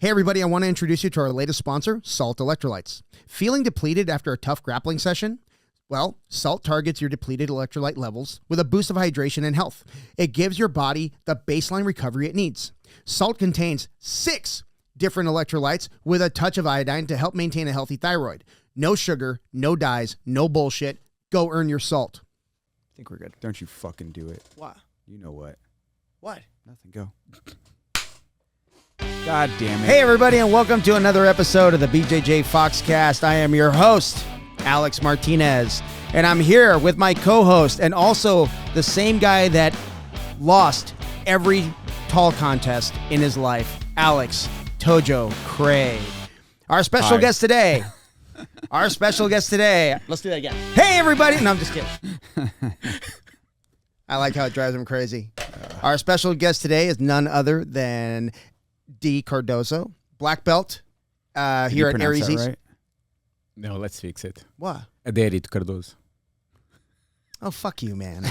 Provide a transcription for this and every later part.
Hey everybody, I want to introduce you to our latest sponsor, Salt Electrolytes. Feeling depleted after a tough grappling session? Well, Salt targets your depleted electrolyte levels with a boost of hydration and health. It gives your body the baseline recovery it needs. Salt contains 6 different electrolytes with a touch of iodine to help maintain a healthy thyroid. No sugar, no dyes, no bullshit. Go earn your salt. I think we're good. Don't you fucking do it. What? You know what? What? Nothing. Go. God damn it. Hey everybody, and welcome to another episode of the BJJ Foxcast. I am your host, Alex Martinez, and I'm here with my co-host and also the same guy that lost every tall contest in his life, Alex Tojo Cray. Our special guest today. Let's do that again. Hey everybody. No, I'm just kidding. I like how it drives him crazy. Our special guest today is none other than Dee Cardoso, black belt here at Ares East. Right? No, let's fix it. What? Adérito Cardoso. Oh, fuck you, man.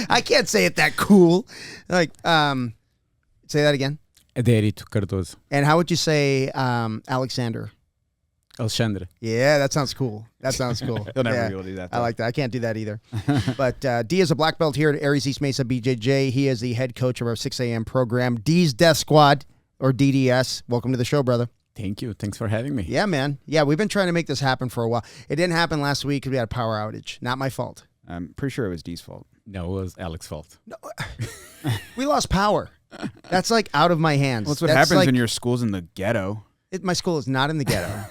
I can't say it that cool. Like, say that again. Adérito Cardoso. And how would you say Alexander? Alexandre. Yeah, that sounds cool. He'll never be able to do that, though. I like that. I can't do that either. But Dee is a black belt here at Ares East Mesa BJJ. He is the head coach of our 6 a.m. program, Dee's Death Squad, or DDS. Welcome to the show, brother. Thank you. Thanks for having me. Yeah, man. Yeah, we've been trying to make this happen for a while. It didn't happen last week because we had a power outage. Not my fault. I'm pretty sure it was Dee's fault. No, it was Alex's fault. No, we lost power. That's like out of my hands. Well, that's what happens when your school's in the ghetto. My school is not in the ghetto.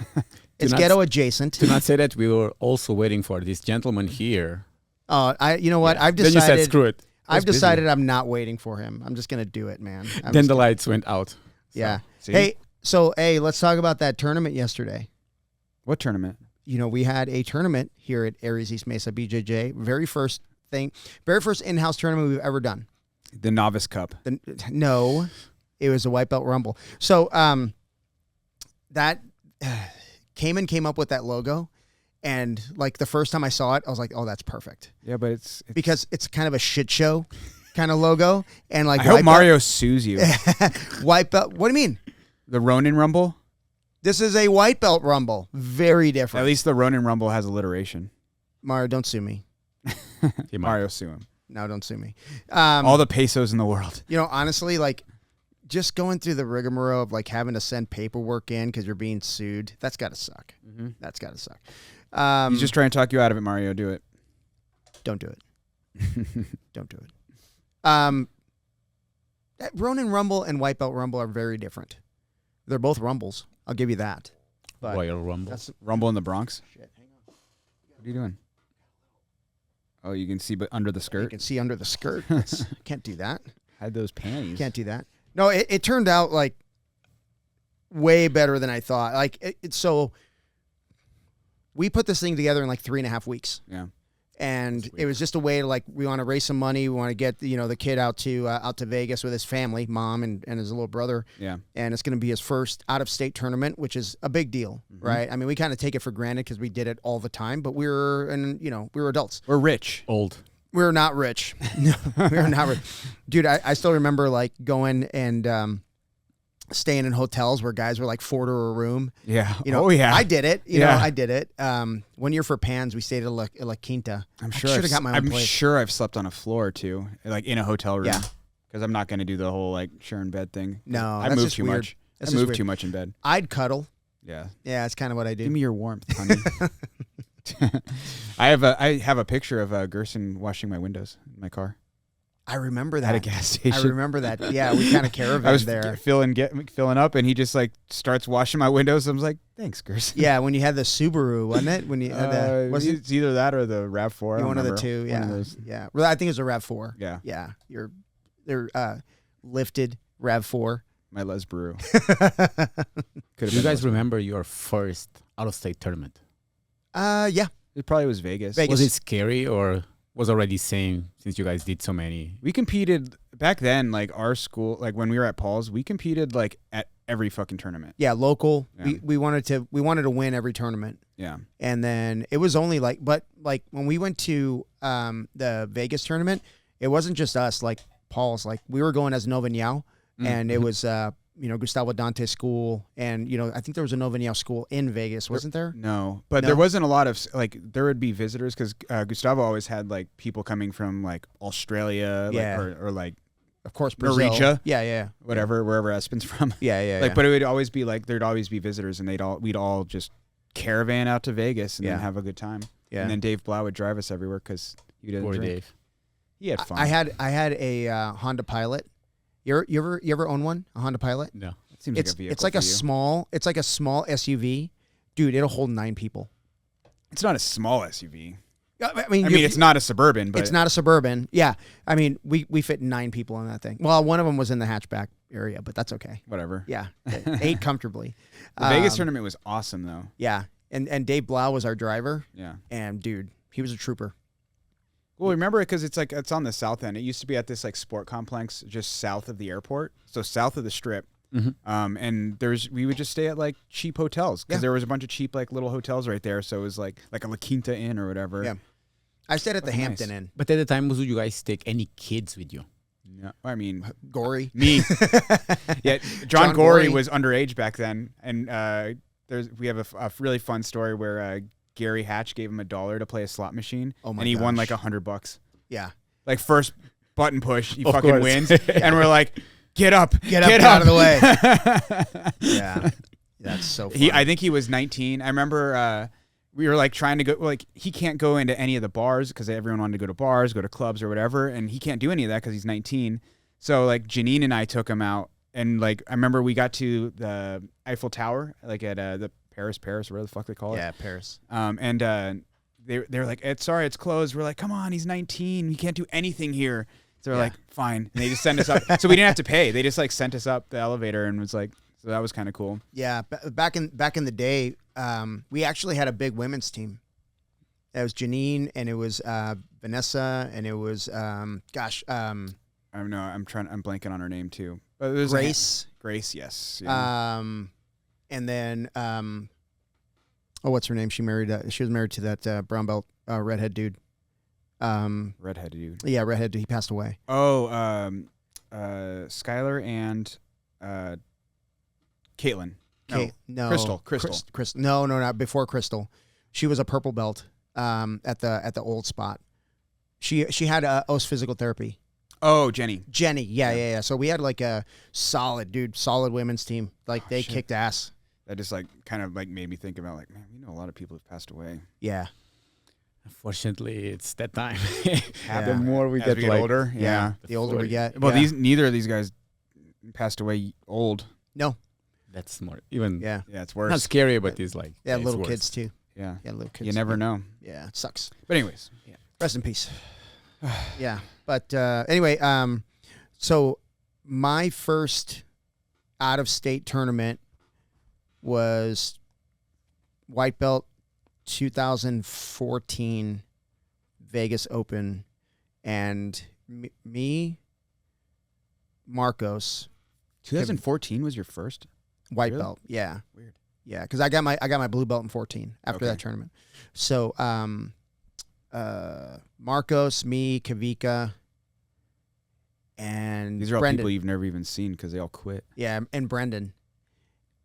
It's ghetto adjacent. Do not say that. We were also waiting for this gentleman here. You know what? Yeah. I've decided. Then you said screw it. I've decided I'm not waiting for him. I'm just gonna do it, man. Then the lights went out. So. Yeah. See? Hey, let's talk about that tournament yesterday. What tournament? You know, we had a tournament here at Ares East Mesa BJJ. Very first in-house tournament we've ever done. The Novice Cup. No, it was a white belt rumble. So that came up with that logo, and like the first time I saw it, I was like, oh, that's perfect. Yeah, but it's because it's kind of a shit show kind of logo, and like I hope Mario sues you. White belt. What do you mean? The Ronin Rumble? This is a white belt rumble. Very different. At least the Ronin Rumble has alliteration. Mario, don't sue me. Mario, sue him. No, don't sue me. All the pesos in the world. You know, honestly, like just going through the rigmarole of like having to send paperwork in because you're being sued, that's got to suck. Mm-hmm. That's got to suck. He's just trying to talk you out of it, Mario. Do it. Don't do it. Don't do it. Ronin Rumble and White Belt Rumble are very different. They're both rumbles. I'll give you that. But Royal Rumble. That's Rumble in the Bronx. Shit, hang on. What are you doing? Oh, you can see but under the skirt? You can see under the skirt. Can't do that. Hide those panties. Can't do that. No, it turned out like way better than I thought. Like so we put this thing together in like 3.5 weeks. Yeah. And it was just a way to like, we want to raise some money. We want to get, the kid out to Vegas with his family, mom and his little brother. Yeah. And it's going to be his first out of state tournament, which is a big deal, right? I mean, we kind of take it for granted because we did it all the time, but we were adults. We're rich. Old. We're not rich. No, we're not rich. Dude, I still remember like going and, staying in hotels where guys were like $4 a room. Yeah. I did it. I did it. 1 year for Pans, we stayed at La Quinta. I'm sure I've slept on a floor too, like in a hotel room. Yeah. Because I'm not going to do the whole like sharing bed thing. No, I that's move just too weird. much. That's I move weird. too much in bed. I'd cuddle. Yeah. Yeah, that's kind of what I do. Give me your warmth, honey. I have a picture of Gerson washing my windows in my car. I remember that. At a gas station. I remember that. Yeah, we kind of caravan I was there. filling up, and he just like starts washing my windows. I was like, "Thanks, Gerson." Yeah, when you had the Subaru, wasn't it? When you had it's either that or the RAV4. One of the two. Yeah, one of those. yeah. Well, I think it was a RAV4. Yeah, yeah. They're lifted RAV4. My Les Brew. Do you guys remember your first out of state tournament? Yeah. It probably was Vegas. Was it scary or was already same since you guys did so many? We competed back then, like our school, like when we were at Paul's, we competed like at every fucking tournament. Yeah, local. Yeah. We wanted to win every tournament. Yeah. And then it was only like when we went to the Vegas tournament, it wasn't just us, like Paul's, like we were going as Nova Nyao, and it was Gustavo Dante School, and I think there was a Nova Niel school in Vegas, wasn't there? No, but No? there wasn't a lot of there would be visitors because Gustavo always had people coming from Australia, Yeah. or Of course, Brazil. Mauritia, Yeah. whatever, wherever Espen's from. Yeah. But it would always be there'd always be visitors, and we'd all just caravan out to Vegas and then have a good time. Yeah. And then Dave Blau would drive us everywhere because he didn't drink. Dave. He had fun. I had a Honda Pilot. You ever own one? A Honda Pilot? No. It seems It's like a vehicle. it's like for a you. small SUV, dude. It'll hold 9 people. It's not a small SUV. I mean, It's not a Suburban, but it's not a Suburban. Yeah, I mean, we fit 9 people in that thing. Well, one of them was in the hatchback area, but that's okay. whatever. Yeah, 8 comfortably. The Vegas tournament was awesome, though. Yeah, and Dave Blau was our driver, Yeah. and dude, he was a trooper. Well, remember it because it's on the south end. It used to be at this sport complex just south of the airport, so south of the Strip. Mm-hmm. And we would just stay at cheap hotels because Yeah. there was a bunch of cheap little hotels right there. So it was like a La Quinta Inn or whatever. Yeah. I stayed at the Fucking Hampton nice. Inn. But at the time, would you guys take any kids with you? No, I mean Gory. me. Yeah, John John Gorey Gorey. was underage back then, and we have a really fun story where Gary Hatch gave him $1 to play a slot machine, Oh my and he won gosh. $100. Yeah. First button push, he Of fucking course. wins, and we're like, get up, Get out of the way. Yeah. That's so funny. I think he was 19. I remember we were trying to go, he can't go into any of the bars because everyone wanted to go to bars, go to clubs or whatever, and he can't do any of that because he's 19. So Janine and I took him out, and I remember we got to the Eiffel Tower, at the Paris, whatever the fuck they call it. Yeah, Paris. And they're like, sorry, it's closed. We're like, come on, he's 19. He can't do anything here. So they're like, fine. And they just send us up. So we didn't have to pay. They just sent us up the elevator and was so that was kind of cool. Yeah, back in the day, we actually had a big women's team. It was Janine, and it was Vanessa, and it was I'm blanking on her name too. But it was Grace. Grace, yes. Yeah. And then what's her name? She was married to that brown belt redhead dude. Redhead dude. Yeah, redhead dude. He passed away. Oh, Skylar and Caitlin. No. Crystal. Crystal. No, not before Crystal. She was a purple belt at the old spot. She had OS physical therapy. Oh, Jenny. Yeah. So we had a solid women's team. They shit. kicked ass. That just kind of made me think about man, we know a lot of people who've passed away. Yeah. Unfortunately, it's that time. Yeah. The more we As get, we get older, yeah. The older we get. Well, yeah. neither of these guys passed away old. No. that's more even. Yeah. Yeah, it's Not worse. scary, but it's Yeah, it's little worse. kids too. Yeah. Yeah, little kids. You never know. Yeah, it sucks. But anyways, Rest in peace. Yeah. But anyway, so my first out of state tournament was white belt 2014 Vegas Open, and me, Marcos, 2014 was your first? white Really? belt. Yeah. Weird. Yeah, because I got my blue belt in 14 after Okay. that tournament. So Marcos, me, Kavika, and These are all Brendan. people you've never even seen because they all quit. Yeah, and Brendan.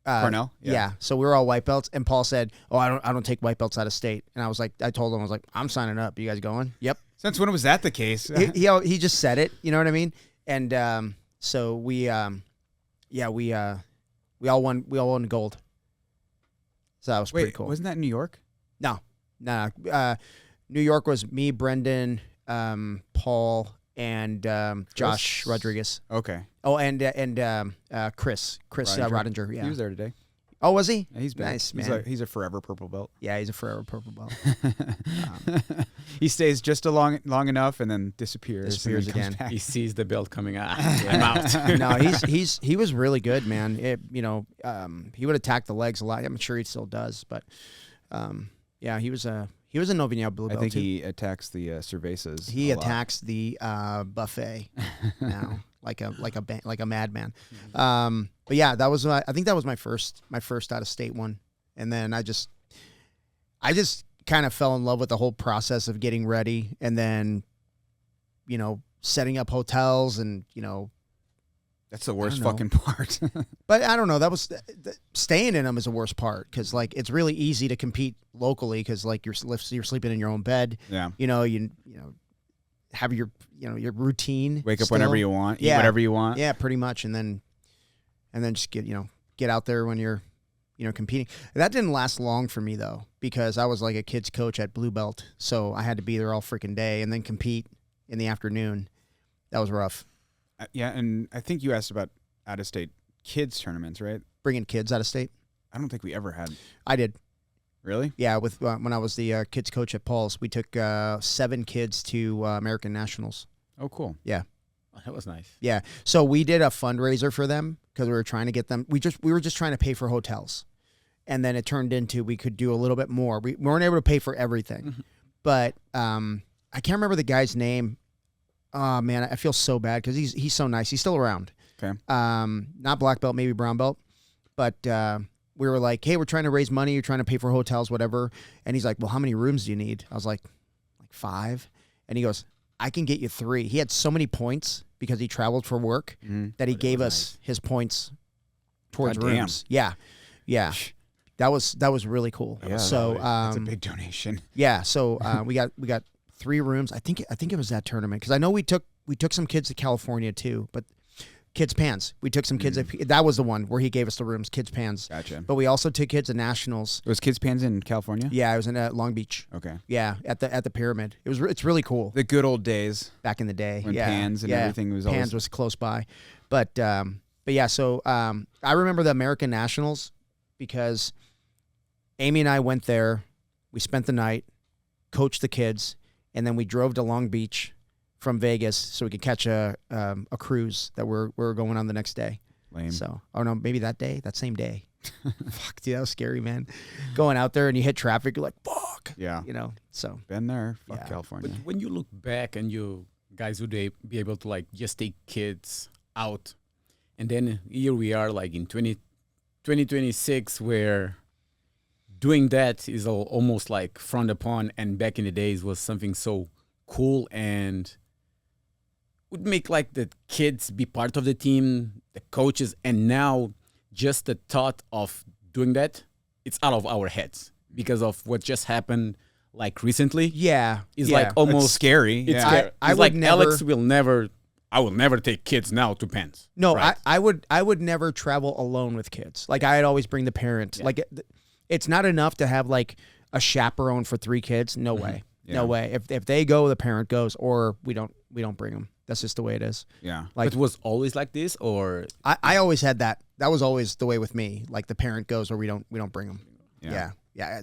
Cornell? Yeah. So we were all white belts, and Paul said, "Oh, I don't take white belts out of state." And I told him, "I'm signing up. You guys going?" Yep. Since when was that the case? he just said it. You know what I mean? And so we all won gold. So that was pretty Wait, cool. wasn't that in New York? No. New York was me, Brendan, Paul, and Josh Rodriguez. Okay. Oh, and Chris Rodinger. Rodinger. Yeah. He was there today. Oh, was he? Yeah, he's been. Nice, He's man. he's a forever purple belt. Yeah, he's a forever purple belt. He stays just long enough and then disappears. Disappears and then again. comes back. He sees the belt coming out. I'm out. No, he was really good, man. He would attack the legs a lot. I'm sure he still does, but yeah, he was a Nova Niel blue I belt think too. he attacks the cervezas. He a lot. attacks the buffet now, like a madman. But yeah, I think that was my first out of state one, and then I just kind of fell in love with the whole process of getting ready, and then setting up hotels and That's the worst know. fucking part. But I don't know. That was staying in them is the worst part because like it's really easy to compete locally because like you're sleeping in your own bed. Yeah. You know have your your routine. Wake up still. whenever you want. Eat Yeah. whatever you want. Yeah, pretty much, and then just get out there when you're competing. That didn't last long for me though because I was like a kid's coach at Blue Belt, so I had to be there all freaking day and then compete in the afternoon. That was rough. Yeah, and I think you asked about out-of-state kids tournaments, right? Bringing kids out of state. I don't think we ever had. I did. Really? Yeah, with when I was the kids coach at Paul's, we took 7 kids to American Nationals. Oh, cool. Yeah. Oh, that was nice. Yeah. So we did a fundraiser for them because we were trying to get them. We were just trying to pay for hotels, and then it turned into we could do a little bit more. We weren't able to pay for everything, but I can't remember the guy's name. Oh man, I feel so bad because he's so nice. He's still around. Okay. Not black belt, maybe brown belt, but we were like, hey, we're trying to raise money. You're trying to pay for hotels, whatever. And he's like, well, how many rooms do you need? I was like 5. And he goes, I can get you 3. He had so many points because he traveled for work that he gave us his points towards God damn. rooms. Yeah. Yeah. That was really cool. Yeah, So that's a big donation. yeah, so we got 3 rooms. I think it was that tournament because I know we took some kids to California too, but Kids Pans. We took some kids. That was the one where he gave us the rooms. Kids Pans. Gotcha. But we also took kids to Nationals. It was Kids Pans in California? Yeah, I was in Long Beach. Okay. Yeah, at the Pyramid. It's really cool. The good old days. Back in the day, When yeah, Pans and yeah. everything was Pans always... was close by, but yeah. So I remember the American Nationals because Amy and I went there. We spent the night, coached the kids, and then we drove to Long Beach from Vegas so we could catch a cruise that we're going on the next day. Lame. So, oh no, maybe that same day. Fuck, dude, that was scary, man. Going out there and you hit traffic, you're like, fuck. Yeah. So. Been there. Fuck Yeah. California. But when you look back and you guys would be able to like just take kids out, and then here we are like in 2026 where doing that is almost like frowned upon, and back in the days was something so cool and would make like the kids be part of the team, the coaches, and now just the thought of doing that, it's out of our heads because of what just happened like recently. Yeah. It's yeah. like almost It's scary. It's yeah. scary. I It's would like never- Alex I will never take kids now to Pens. No, Right. I would never travel alone with kids. Like I'd always bring the parent. Yeah. Like it's not enough to have like a chaperone for 3 kids. No way. Yeah. No way. If they go, the parent goes, or we don't bring them. That's just the way it is. Yeah. Like But it was always like this, or I always had that. That was always the way with me. Like the parent goes, or we don't bring them. Yeah. Yeah.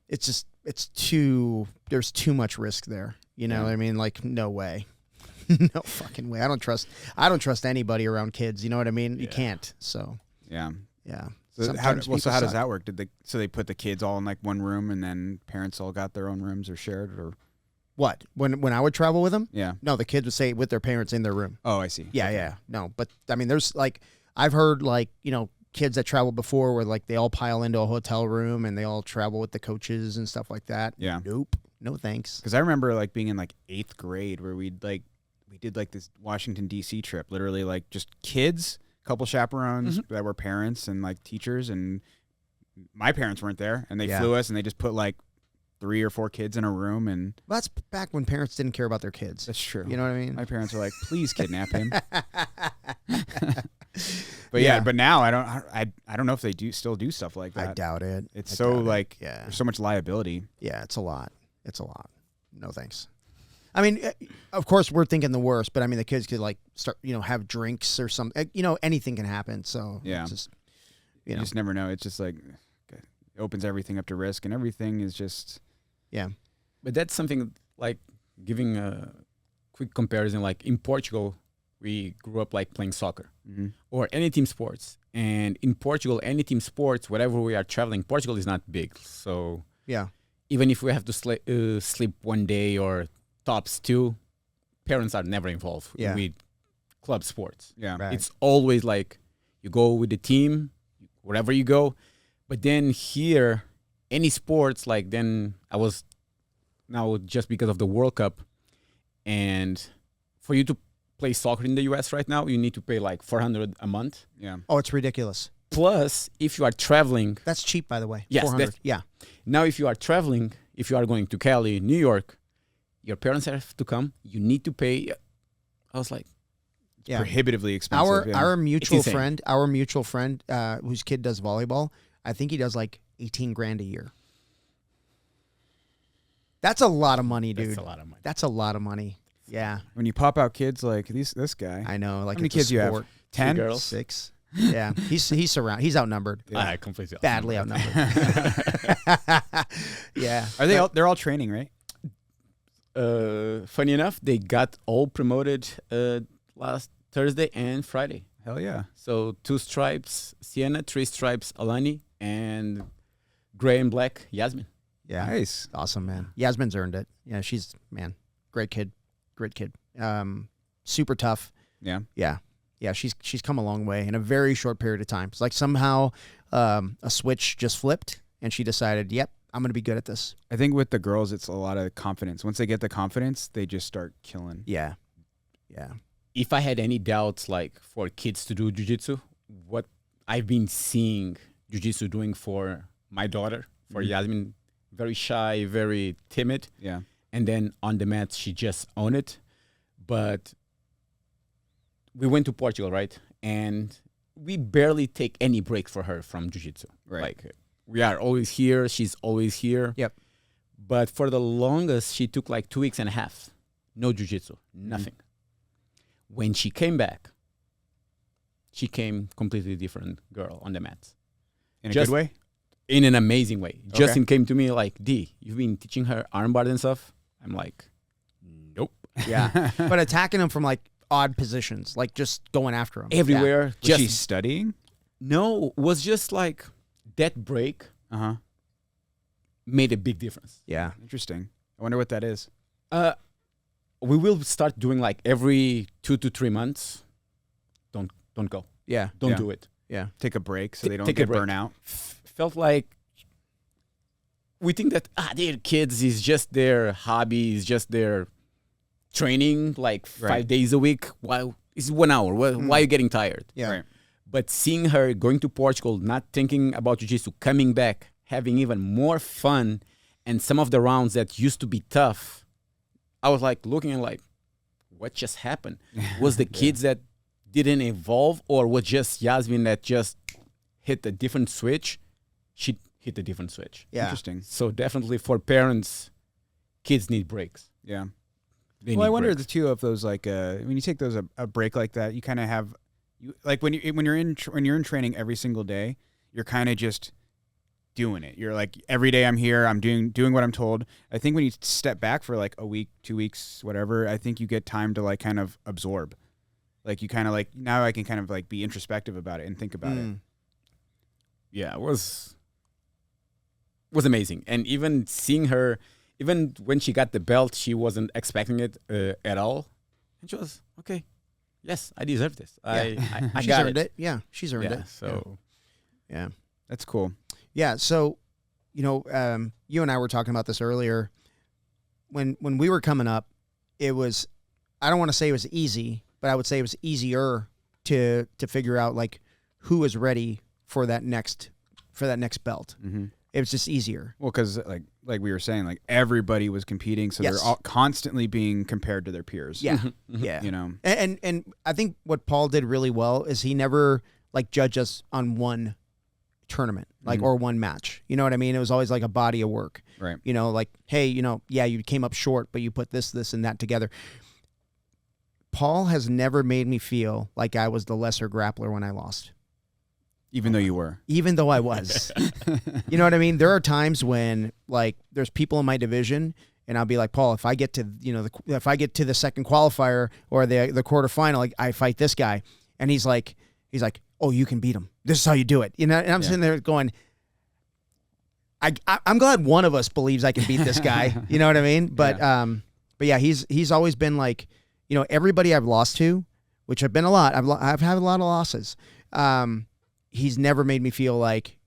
It's just there's too much risk there. You know Yeah. what I mean? Like no way. No fucking way. I don't trust anybody around kids. You know what I mean? You Yeah. can't. So Yeah. yeah. So Sometimes how does people suck. that work? So they put the kids all in like one room and then parents all got their own rooms or shared or What? When I would travel with them? yeah. No, the kids would stay with their parents in their room. Oh, I see. Yeah, Okay. yeah. No, but I mean, there's like I've heard like kids that traveled before where like they all pile into a hotel room and they all travel with the coaches and stuff like that. Yeah. Nope. No thanks. Because I remember like being in like 8th grade where we did like this Washington D.C. trip, literally like just kids, couple chaperones that were parents and like teachers, and my parents weren't there, and they Yeah. flew us, and they just put like 3 or 4 kids in a room, and Well, that's back when parents didn't care about their kids. that's true. You know what I mean? My parents were like, "Please kidnap him." But Yeah. but now I don't know if they still do stuff like that. I doubt it. It's I so doubt it. like yeah, there's so much liability. yeah. It's a lot. It's a lot. No thanks. I mean, of course we're thinking the worst, but I mean the kids could like start, have drinks or something. Anything can happen. So Yeah. it's just, You just never know. It's just like it opens everything up to risk, and everything is just but that's something like giving a quick comparison. Like in Portugal, we grew up like playing soccer or any team sports, and in Portugal, any team sports, wherever we are traveling, Portugal is not big, so yeah. even if we have to sleep one day or tops 2, parents are never involved Yeah. with club sports. yeah. Right. It's always like you go with the team wherever you go. But then here, any sports, like then I was now just because of the World Cup, and for you to play soccer in the U.S. right now, you need to pay like $400 a month. Yeah. Oh, it's ridiculous. Plus, if you are traveling, That's cheap, by the way. Yes, 400. Yeah. now if you are traveling, if you are going to Cali, New York, your parents have to come. You need to pay. I was like, Yeah. Prohibitively expensive. Our mutual insane. friend, whose kid does volleyball, I think he does like 18 grand a year. That's a lot of money, dude. that's a lot of money. That's a lot of money. Yeah, When you pop out kids like this guy. I know. Like, How many it's a kids you have? sport. 10? girls. 6. Yeah, he's outnumbered. I completely Badly outnumbered. Yeah. Are they all? They're all training, right? Funny enough, they got all promoted last Thursday and Friday. Hell yeah. So 2 stripes, Sienna, 3 stripes, Alani, and gray and black, Yasmin. Yeah. Nice. Awesome, man. Yasmin's earned it. Yeah, she's great kid. Super tough. Yeah. Yeah, she's come a long way in a very short period of time. It's like somehow a switch just flipped, and she decided, "Yep, I'm going to be good at this." I think with the girls, it's a lot of confidence. Once they get the confidence, they just start killing. Yeah. If I had any doubts, like for kids to do jiu-jitsu, what I've been seeing jiu-jitsu doing for my daughter, for Yasmin, very shy, very timid. Yeah. And then on the mat, she just owned it. But we went to Portugal, right? And we barely take any break for her from jiu-jitsu. Right. Like, we are always here. She's always here. Yep. But for the longest, she took like 2 weeks and a half. No jiu-jitsu, nothing. When she came back, she came completely different girl on the mat. In a Just- good way? In an amazing way. Okay. Justin came to me like, D, you've been teaching her armbar and stuff? I'm like, nope. Yeah. But attacking him from like odd positions, like just going after him. Everywhere. Was Just she studying? no, was just like that break Uh-huh. made a big difference. Yeah. Interesting. I wonder what that is. We will start doing like every 2 to 3 months. Don't go. Yeah. Don't Yeah. do it. Yeah. Take a break so they don't Take a get break. burnt out. Felt like we think that their kids is just their hobby, is just their training, like 5 Right. days a week. Why it's 1 hour? Why are you getting tired? Yeah. Right. But seeing her going to Portugal, not thinking about jiu-jitsu, coming back, having even more fun, and some of the rounds that used to be tough, I was like looking and like, what just happened? Was the kids that didn't evolve, or was just Yasmin that just hit a different switch? She hit a different switch. Yeah. Interesting. So definitely for parents, kids need breaks. Yeah. They Well, I need wonder breaks. too if those like when you take those a break like that, you kind of have you like when you're in training every single day, you're kind of just doing it. You're like every day I'm here, I'm doing what I'm told. I think when you step back for like a week, 2 weeks, whatever, I think you get time to like kind of absorb. Like you kind of like now I can kind of like be introspective about it and think about it. Yeah, it was amazing. And even seeing her, even when she got the belt, she wasn't expecting it at all. And she was, okay, yes, I deserve this. I She's got earned it. Yeah. She's earned Yeah, it. so Yeah. That's cool. Yeah. So, you and I were talking about this earlier. When we were coming up, it was, I don't want to say it was easy, but I would say it was easier to figure out like who was ready for that next belt. Mm-hmm. It was just easier. Well, because like we were saying, like everybody was competing, so Yes. they're all constantly being compared to their peers. Yeah. Yeah. You know. And I think what Paul did really well is he never like judged us on one tournament, like, or one match. You know what I mean? It was always like a body of work. Right. You know, like, hey, yeah, you came up short, but you put this, and that together. Paul has never made me feel like I was the lesser grappler when I lost, Even though you were. even though I was. You know what I mean? There are times when like there's people in my division, and I'll be like, Paul, if I get to if I get to the second qualifier or the quarterfinal, like, I fight this guy, and he's like, oh, you can beat him. This is how you do it. You know, and I'm sitting there going, I'm glad one of us believes I can beat this guy. You know what I mean? But yeah, he's always been like, everybody I've lost to, which have been a lot. I've had a lot of losses. He's never made me feel like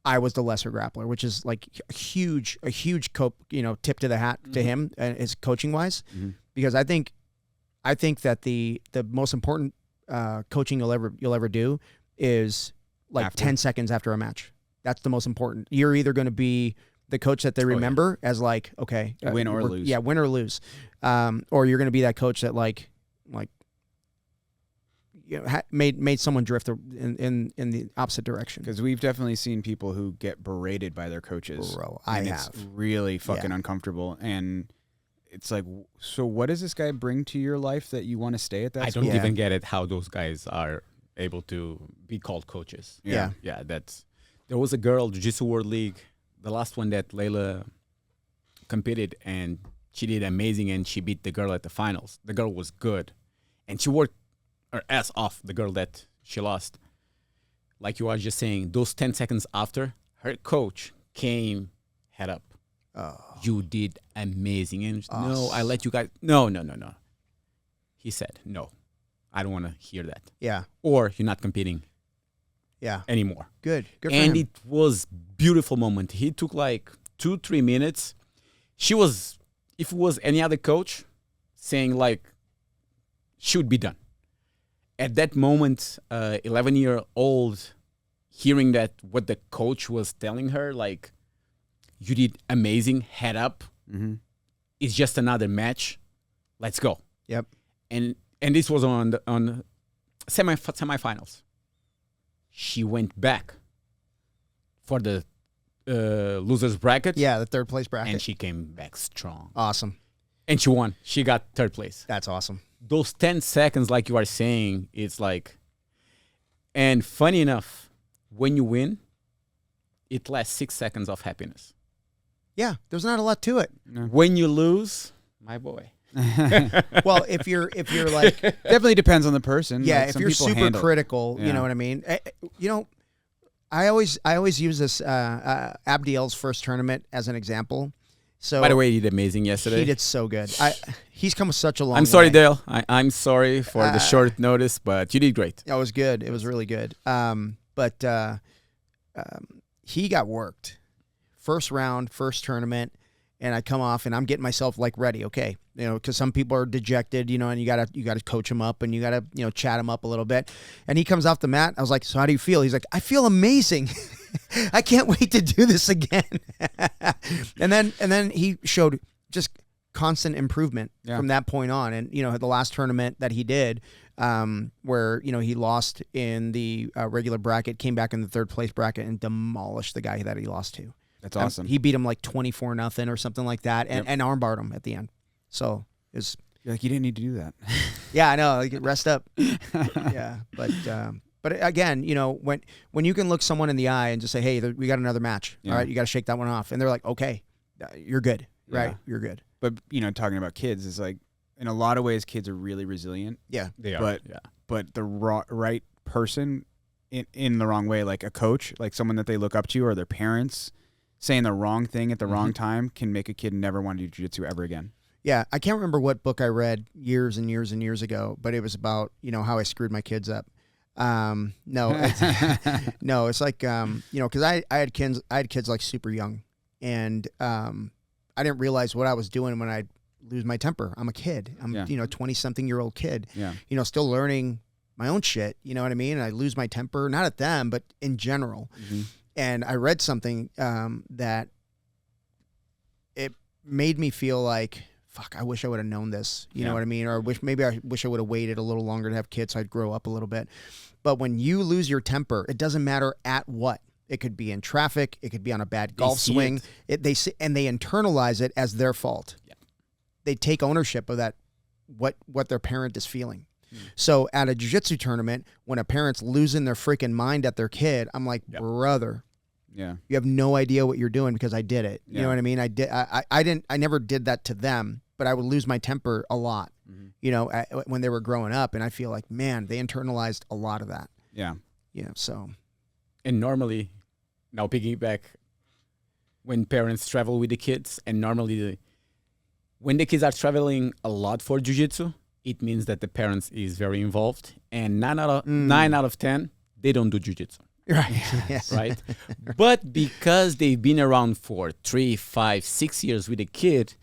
I was the lesser grappler, which is like a huge tip to the hat to him and his coaching wise, because I think I think that the most important coaching you'll ever do is like 10 seconds after a match. That's the most important. You're either going to be the coach that they remember as like, okay, win or lose. Yeah, win or lose. Or you're going to be that coach that like you know, made someone drift in the opposite direction. Because we've definitely seen people who get berated by their coaches. Bro, It's really fucking uncomfortable. And it's like, so what does this guy bring to your life that you want to stay at that I school? don't even get it how those guys are able to be called coaches. Yeah. Yeah, there was a girl, Jiu-Jitsu World League, the last one that Layla competed, and she did amazing, and she beat the girl at the finals. The girl was good, and she worked her ass off, the girl that she lost. Like you were just saying, those 10 seconds after, her coach came head up. Oh. You did amazing. And no, I let you guys. No. He said, no, I don't want to hear that. Yeah. Or you're not competing anymore. Good for And him. it was beautiful moment. He took like 2-3 minutes. She was, if it was any other coach, saying like, she would be done. At that moment, 11-year-old, hearing that what the coach was telling her, like, you did amazing, head up. Mm-hmm. It's just another match. Let's go. Yep. And this was on semifinals. She went back for the losers bracket. Yeah, the third place bracket. And she came back strong. Awesome. And she won. She got third place. That's awesome. Those 10 seconds, like you are saying, it's like, and funny enough, when you win, it lasts 6 seconds of happiness. Yeah, there's not a lot to it. No. When you lose, my boy. Well, if you're like, Definitely depends on the person. yeah, Like, if some you're people super handle it. critical, you Yeah. know what I mean? I always use this Abdiel's first tournament as an example. So By the way, he did amazing yesterday. he did so good. He's come such a long way. I'm sorry, Dale. I'm sorry for the short notice, but you did great. It was good. It was really good. But he got worked. First round, first tournament, and I come off and I'm getting myself like ready. Okay, you know, because some people are dejected, you know, and you gotta coach them up and you gotta chat them up a little bit. And he comes off the mat. I was like, so how do you feel? He's like, I feel amazing. I can't wait to do this again. and then he showed just constant improvement from that point on. And the last tournament that he did, where he lost in the regular bracket, came back in the third place bracket and demolished the guy that he lost to. That's awesome. He beat him like 24-0 or something like that, and armbarred him at the end. So it was You're like, you didn't need to do that. yeah, I know. Like, rest up. Yeah, but again, when you can look someone in the eye and just say, hey, we got another match. Yeah. All right, you got to shake that one off, and they're like, okay, you're good, right? Yeah. You're good. But talking about kids is like, in a lot of ways, kids are really resilient. Yeah, They are. But the right person in the wrong way, like a coach, like someone that they look up to, or their parents saying the wrong thing at the wrong time, can make a kid never want to do jiu-jitsu ever again. Yeah, I can't remember what book I read years and years and years ago, but it was about how I screwed my kids up. No, it's like because I had kids like super young, and I didn't realize what I was doing when I lose my temper. I'm a kid. I'm 20-something-year-old kid. Yeah. Still learning my own shit. You know what I mean? And I lose my temper, not at them, but in general. Mm-hmm. And I read something that it made me feel like, fuck, I wish I would have known this. You know what I mean? Or I wish I would have waited a little longer to have kids so I'd grow up a little bit. But when you lose your temper, it doesn't matter at what. It could be in traffic. It could be on a bad golf swing. They internalize it as their fault. Yeah. They take ownership of that, what their parent is feeling. So at a jiu-jitsu tournament, when a parent's losing their freaking mind at their kid, I'm like, brother, Yeah. you have no idea what you're doing because I did it. You Yeah. know what I mean? I never did that to them, but I would lose my temper a lot, when they were growing up. And I feel like, man, they internalized a lot of that. Yeah. So. And normally, now piggyback, when parents travel with the kids, and normally when the kids are traveling a lot for jiu-jitsu, it means that the parents is very involved. And 9 out of 10, they don't do jiu-jitsu. Right. Yes. Right? But because they've been around for 3, 5, 6 years with a kid,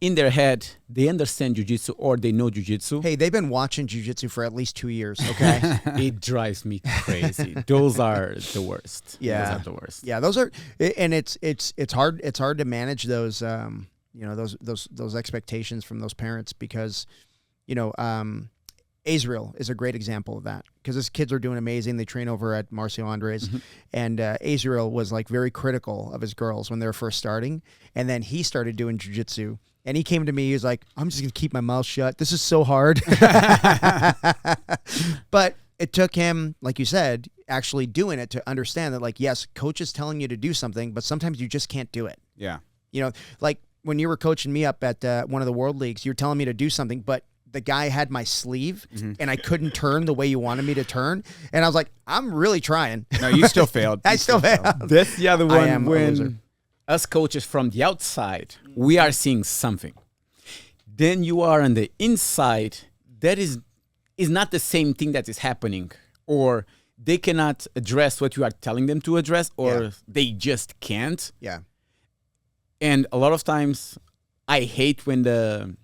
in their head, they understand jiu-jitsu or they know jiu-jitsu. Hey, they've been watching jiu-jitsu for at least 2 years, okay? It drives me crazy. Those are the worst. Yeah. Those are the worst. Yeah, those are, and it's hard to manage those those expectations from those parents because, Israel is a great example of that because his kids are doing amazing. They train over at Marcio Andres, and Israel was like very critical of his girls when they were first starting, and then he started doing jiu-jitsu. And he came to me, he was like, I'm just going to keep my mouth shut. This is so hard. But it took him, like you said, actually doing it to understand that, like, yes, coach is telling you to do something, but sometimes you just can't do it. Yeah. Like when you were coaching me up at one of the world leagues, you were telling me to do something, but the guy had my sleeve and I couldn't turn the way you wanted me to turn. And I was like, I'm really trying. No, you still failed. I still failed. That's the other I one am a loser. when us coaches from the outside, we are seeing something. Then you are on the inside, that is not the same thing that is happening. Or they cannot address what you are telling them to address, or they just can't. Yeah. And a lot of times, I hate when the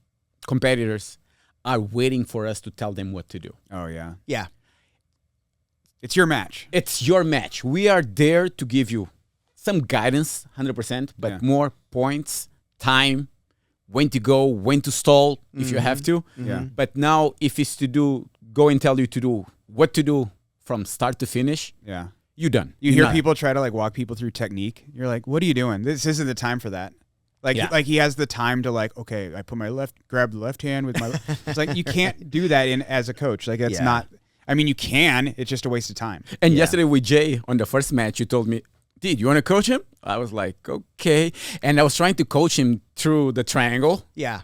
competitors are waiting for us to tell them what to do. Oh, yeah. Yeah. It's your match. It's your match. We are there to give you some guidance, 100%, but more points, time, when to go, when to stall, if you have to. Yeah. But now, if it's to go and tell you to do what to do from start to finish, Yeah. you done. You hear people try to like walk people through technique. You're like, what are you doing? This isn't the time for that. Like, like he has the time to like, okay, I put grab the left hand with my, it's like, you can't do that as a coach. Like that's not, I mean, you can, it's just a waste of time. And yesterday with Jay on the first match, you told me, dude, you want to coach him? I was like, okay. And I was trying to coach him through the triangle. Yeah.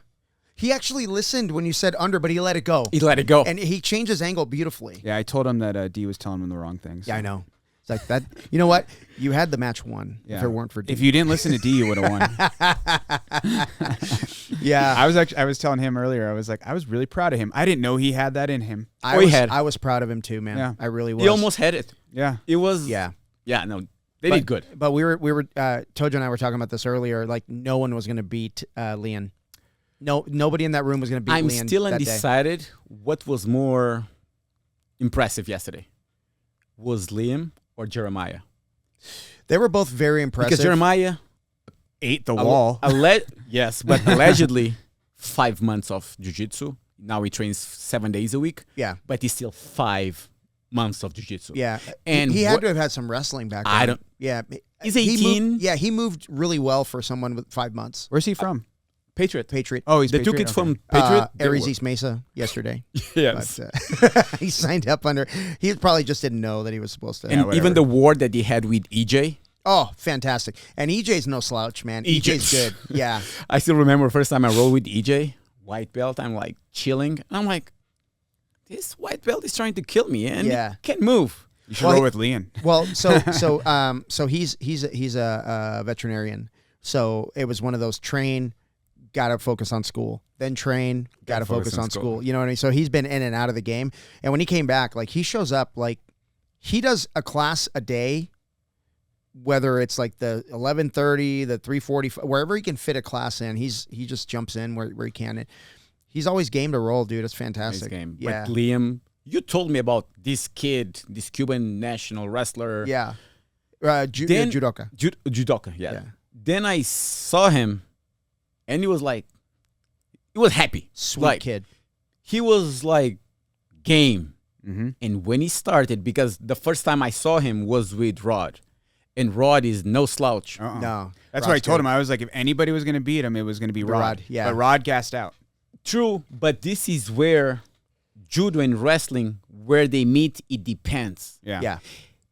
He actually listened when you said under, but he let it go. He let it go. And he changed his angle beautifully. Yeah, I told him that Dee was telling him the wrong things. Yeah, I know. It's like that. You know what? You had the match won if it weren't for Dee. If you didn't listen to Dee, you would have won. Yeah. I was telling him earlier, I was like, I was really proud of him. I didn't know he had that in him. I was proud of him too, man. Yeah. I really was. He almost had it. Yeah. It was. Yeah. Yeah, no, they did good. But we were Tojo and I were talking about this earlier. Like no one was going to beat Leon. No, nobody in that room was going to beat Leon. I'm still that undecided what was more impressive yesterday. Was Liam or Jeremiah? They were both very impressive. Because Jeremiah ate the wall. Yes, but allegedly 5 months of jiu-jitsu. Now he trains 7 days a week. Yeah. But he's still 5 months of jiu-jitsu. Yeah. And he had to have had some wrestling background. I don't. Yeah. He's 18. He moved really well for someone with 5 months. Where's he from? Patriot. Oh, he's They Patriot? took it Okay. from Patriot. Ares East Mesa yesterday. Yes. But he signed up under. He probably just didn't know that he was supposed to. And even the war that he had with EJ. Oh, fantastic! And EJ's no slouch, man. EJ's good. Yeah. I still remember the first time I rolled with EJ, white belt. I'm like chilling, and I'm like, this white belt is trying to kill me, and he can't move. You should roll with Leon. Well, so he's a veterinarian. So it was one of those train, gotta focus on school, then train, gotta focus on school. You know what I mean? So he's been in and out of the game. And when he came back, like he shows up, like he does a class a day, whether it's like the 11:30, the 3:40, wherever he can fit a class in, he just jumps in where he can. And he's always game to roll, dude. It's fantastic. Nice game. Yeah. But Liam, you told me about this kid, this Cuban national wrestler. Yeah. Judoka. Judoka, yeah. Then I saw him, and he was happy. Sweet kid. He was like game. Mm-hmm. And when he started, because the first time I saw him was with Rod, and Rod is no slouch. No. That's what I told him. I was like, if anybody was going to beat him, it was going to be Rod. Yeah. But Rod gassed out. True, but this is where judo and wrestling, where they meet, it depends. Yeah.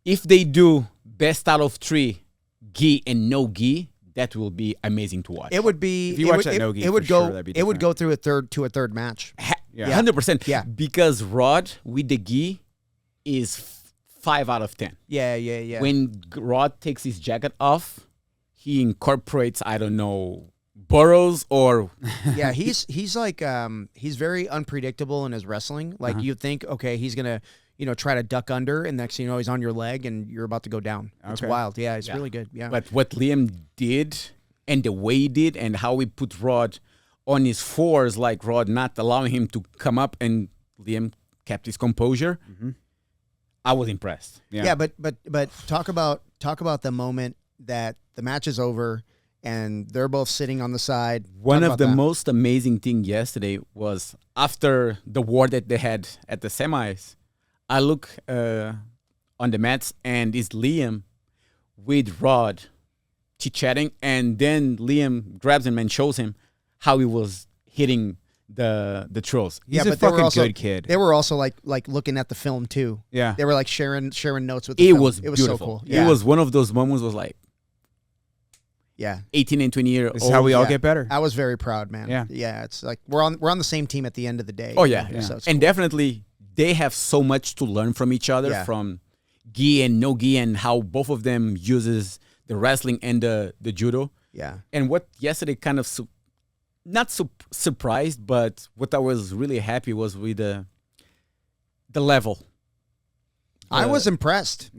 If they do best out of 3, gi and no gi, that will be amazing to watch. It would be. If you watch that no gi, it would for go. sure, that'd be it would different. go through a third match. 100%. Yeah. Because Rod with the gi is 5 out of 10. Yeah. When Rod takes his jacket off, he incorporates, I don't know, burrows or Yeah, he's like he's very unpredictable in his wrestling. Like you think, okay, he's gonna try to duck under, and next thing you know, he's on your leg, and you're about to go down. It's Okay. wild. Yeah, it's really good. Yeah. But what Liam did and the way he did and how he put Rod on his fours, like Rod, not allowing him to come up, and Liam kept his composure. Mm-hmm. I was impressed. Yeah, but talk about the moment that the match is over and they're both sitting on the side. One of the most amazing thing yesterday was after the war that they had at the semis, I look on the mats and it's Liam with Rod chit-chatting, and then Liam grabs him and shows him how he was hitting the trolls. He's a fucking good kid. They were also like looking at the film too. Yeah. They were like sharing notes with the It film. was It was beautiful. so cool. It was one of those moments was like, yeah. 18 and 20 years This is how we all get better. I was very proud, man. Yeah. Yeah. It's like we're on the same team at the end of the day. Oh, yeah. So it's And cool. definitely they have so much to learn from each other, Yeah. from gi and no gi, and how both of them uses the wrestling and the judo. Yeah. And what yesterday kind of not surprised, but what I was really happy was with the level. I was impressed.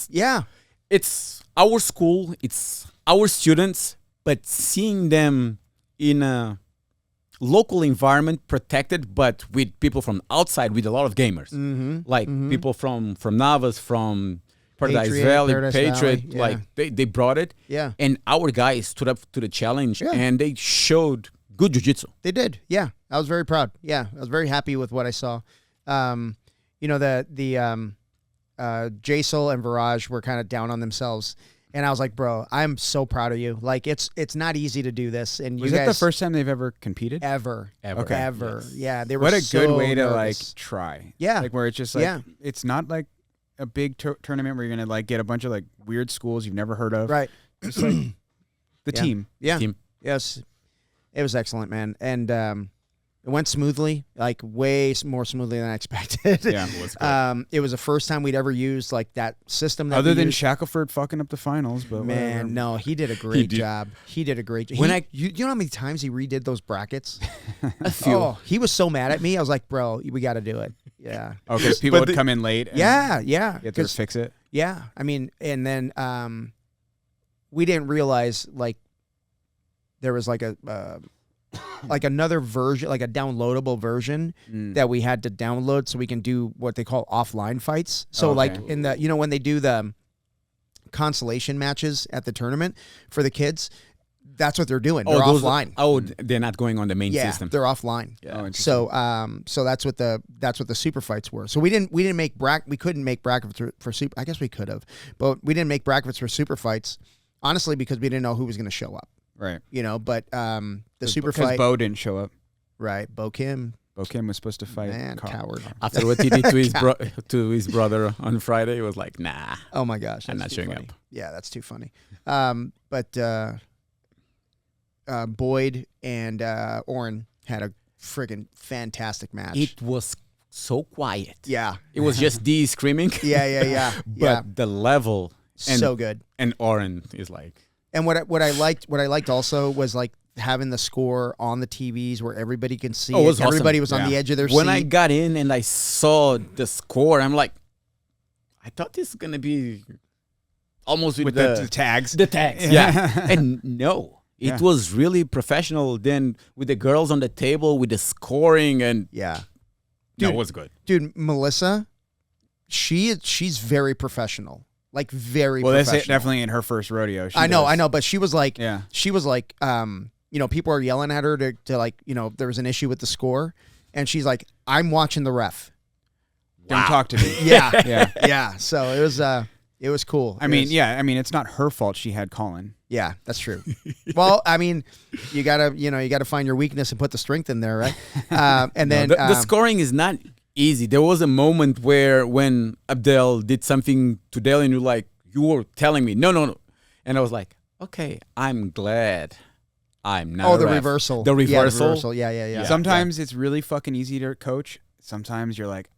Yeah. It's our school, it's our students, but seeing them in a local environment, protected, but with people from outside, with a lot of gamers, like people from Navas, from Paradise Valley, Patriot, yeah. like they brought it. Yeah. And our guys stood up to the challenge, Yeah. and they showed good jiu-jitsu. They did. Yeah. I was very proud. Yeah. I was very happy with what I saw. You know, the Jaisal and Viraj were kind of down on themselves. And I was like, bro, I'm so proud of you. Like, it's not easy to do this. And Was you it guys, the first time they've ever competed? ever. Okay. Ever. Yes. Yeah. They were What a so good way to nervous. like try. Yeah. Like where it's just like Yeah. it's not like a big tournament where you're gonna like get a bunch of like weird schools you've never heard of. Right. Just like the Yeah. team. Yeah. Team. Yes. It was excellent, man. And it went smoothly, like way more smoothly than I expected. Yeah. It was good. It was the first time we'd ever used like that system. That Other we than used. Shackelford fucking up the finals, but whatever. Man, no, he did a great job. He did a great job. When you know how many times he redid those brackets? A few. Oh, he was so mad at me. I was like, bro, we got to do it. Yeah. Oh, because people But would come in late. And Yeah. You have to 'Cause- fix it. yeah. I mean, and then we didn't realize like there was like a like another version, like a downloadable version that we had to download so we can do what they call offline fights. So Okay. like in the, you know, when they do the consolation matches at the tournament for the kids, that's what they're doing. They're offline. They're not going on the main Yeah, system. they're offline. Yeah. Oh, interesting. So that's what the super fights were. So we couldn't make brackets for super. I guess we could have, but we didn't make brackets for super fights, honestly, because we didn't know who was going to show up. Right. You know, but the super Because fight, Bo didn't show up. right? Bo Kim, Bo Kim was supposed to fight. man, Carl. coward. After what he did to his brother on Friday, it was like, nah. Oh my gosh, I'm that's not too showing funny. up. Yeah, that's too funny. But Boyd and Oren had a friggin' fantastic match. It was so quiet. yeah, It was just Dee screaming. yeah. But the level and So good. and Oren is like, And what I liked also was like having the score on the TVs where everybody can see. Oh, it was it. Everybody awesome. was on Yeah. the edge of their when seat. I got in and I saw the score, I'm like, I thought this was gonna be almost with, With the tags. the tags. Yeah. And no. It Yeah. was really professional then with the girls on the table with the scoring and yeah, no, Dude. it was good. dude, Melissa, she's very professional, like very. Well, that's professional. definitely in her first rodeo. She I know, does. but she was like, Yeah. you know, people are yelling at her to like, you know, there was an issue with the score, and she's like, I'm watching the ref. Don't talk to me. Yeah, Yeah. yeah. So it was cool. I mean, it's not her fault she had Colin. Yeah, that's true. Well, I mean, you gotta find your weakness and put the strength in there, right? And then the scoring is not easy. There was a moment where when Abdel did something to Dale and you were telling me, no. And I was like, okay, I'm glad I'm not a the ref. reversal. The reversal. Yeah. Sometimes it's really fucking easy to coach. Sometimes you're like,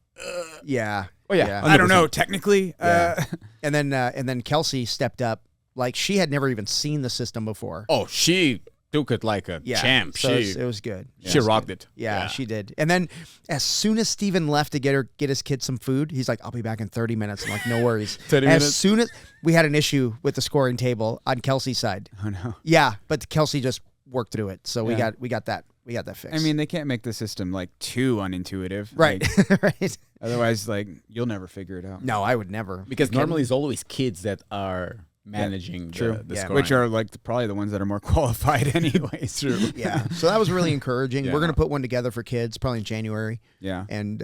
Yeah. Oh, yeah. I don't know. Technically, Yeah. And then Kelsey stepped up. Like she had never even seen the system before. Oh, she took it like a Yeah. champ. So She it was good. she rocked it. Yeah, she did. And then as soon as Steven left to get his kid some food, he's like, I'll be back in 30 minutes. I'm like, no worries. 30 as minutes? soon as we had an issue with the scoring table on Kelsey's side. oh no. Yeah, but Kelsey just worked through it. So Yeah. we got that We got that fixed. I mean, they can't make the system like too unintuitive. right, Like, right. otherwise, like you'll never figure it out. No, I would never. Because You normally kidding? it's always kids that are managing the Yeah. scoring. Which are like probably the ones that are more qualified anyway. True. Yeah. So that was really encouraging. Yeah. We're gonna put one together for kids probably in January, Yeah. and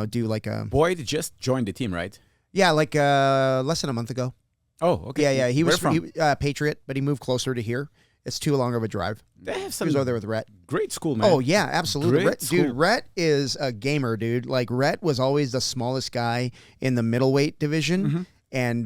do like a Boyd just joined the team, right? like less than a month ago. Oh, okay. Yeah. He Where was from? Patriot, but he moved closer to here. It's too long of a drive. They have He some was over there with Rhett. great school, man. Oh yeah, absolutely. Great Rhett, dude, school. Rhett is a gamer, dude. Like Rhett was always the smallest guy in the middleweight division, Mhm. and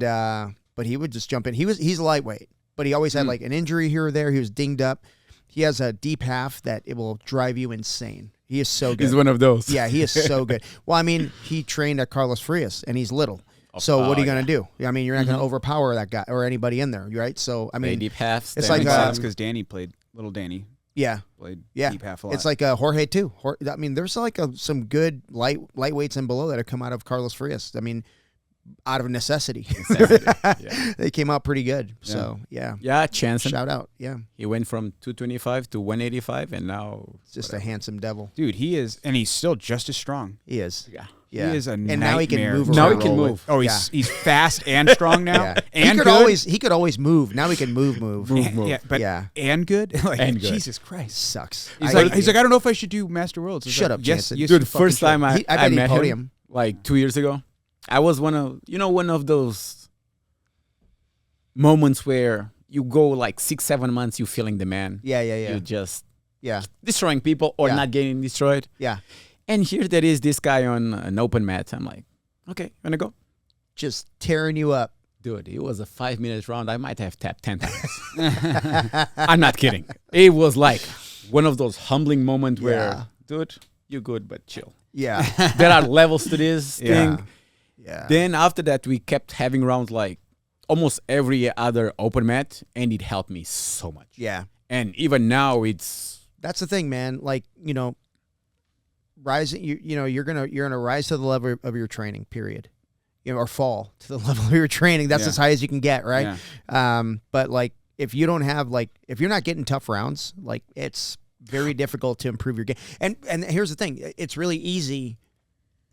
but he would just jump in. He's a lightweight, but he always had like an injury here or there. He was dinged up. He has a deep half that it will drive you insane. He is so good. He's one of those. Yeah, he is so good. Well, I mean, he trained at Carlos Frias, and he's little. So what are you going to do? I mean, you're not going to overpower that guy or anybody in there, right? So, I Play mean, deep halves. it's then like, Makes uh, sense because Danny played little Danny yeah. played Yeah, deep half a lot. it's like Jorge too. I mean, there's like some good lightweights and below that have come out of Carlos Frias. I mean, out of necessity, yeah. they came out pretty good. So yeah, Yeah, chance. shout out. Yeah, He went from 225 to 185, and now it's just a handsome devil. dude, he is, and he's still just as strong. He is. yeah. Yeah, He is a and now he can nightmare move. to Now he around. can roll move. with. Oh, he's fast and strong now, Yeah. and he could good. always move. Now he can move. And- yeah, but Yeah. and good. Like And good. Jesus Christ. Sucks. He's like, I don't know if I should do Master Worlds. It's Shut like, up, yes, Jansen. yes, Dude, you fucking first time should. I bet he'd met podium. him, like 2 years ago, I was one of those moments where you go like 6-7 months, you feeling the man. Yeah. You just Yeah. destroying people or Yeah. not getting destroyed. Yeah. And here there is this guy on an open mat. I'm like, okay, wanna go? Just tearing you up. Dude, it was a 5-minute round. I might have tapped 10 times. I'm not kidding. It was like one of those humbling moments Yeah. where, dude, you're good, but chill. Yeah. There are levels to this Yeah. thing. Yeah. Then after that, we kept having rounds like almost every other open mat, and it helped me so much. Yeah. And even now, it's That's the thing, man. Like, rising, you're gonna rise to the level of your training, period. Or fall to the level of your training. That's Yeah. as high as you can get, right? Yeah. But like, if you don't have if you're not getting tough rounds, like it's very difficult to improve your game. And here's the thing, it's really easy.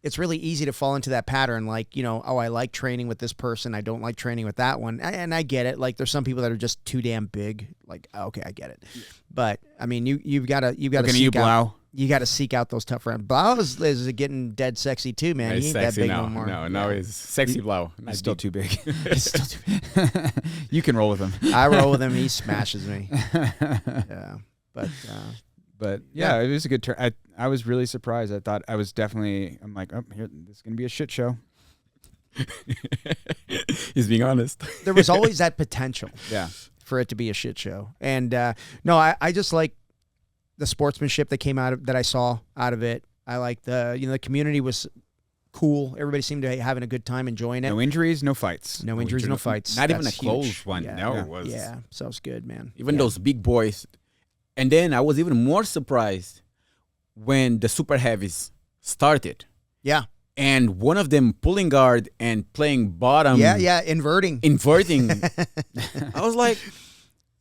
It's really easy to fall into that pattern, like, I like training with this person, I don't like training with that one, and I get it. Like, there's some people that are just too damn big. Like, okay, I get it. But I mean, you've got to Looking at you, seek out. Blau. You got to seek out those tough rounds. Blau is getting dead sexy too, man. it's He ain't that sexy big now. no more. No, now Yeah. it's sexy blow. He's still too big. He's still too big. You can roll with him. I roll with him. He smashes me. Yeah, but But yeah, it was a good turn. I was really surprised. I thought I'm like, oh, here, this is gonna be a shit show. He's being honest. there was always that potential Yeah. for it to be a shit show. And no, I just like the sportsmanship that came that I saw out of it. I like the community was cool. Everybody seemed to be having a good time, enjoying it. No injuries, no fights. No injuries, no fights. Not even a That's close huge. one. Yeah. No, Yeah. it was Yeah, so it's good, man. even Yeah. those big boys. And then I was even more surprised when the super heavies started. Yeah, And one of them pulling guard and playing bottom. yeah, inverting. Inverting. I was like,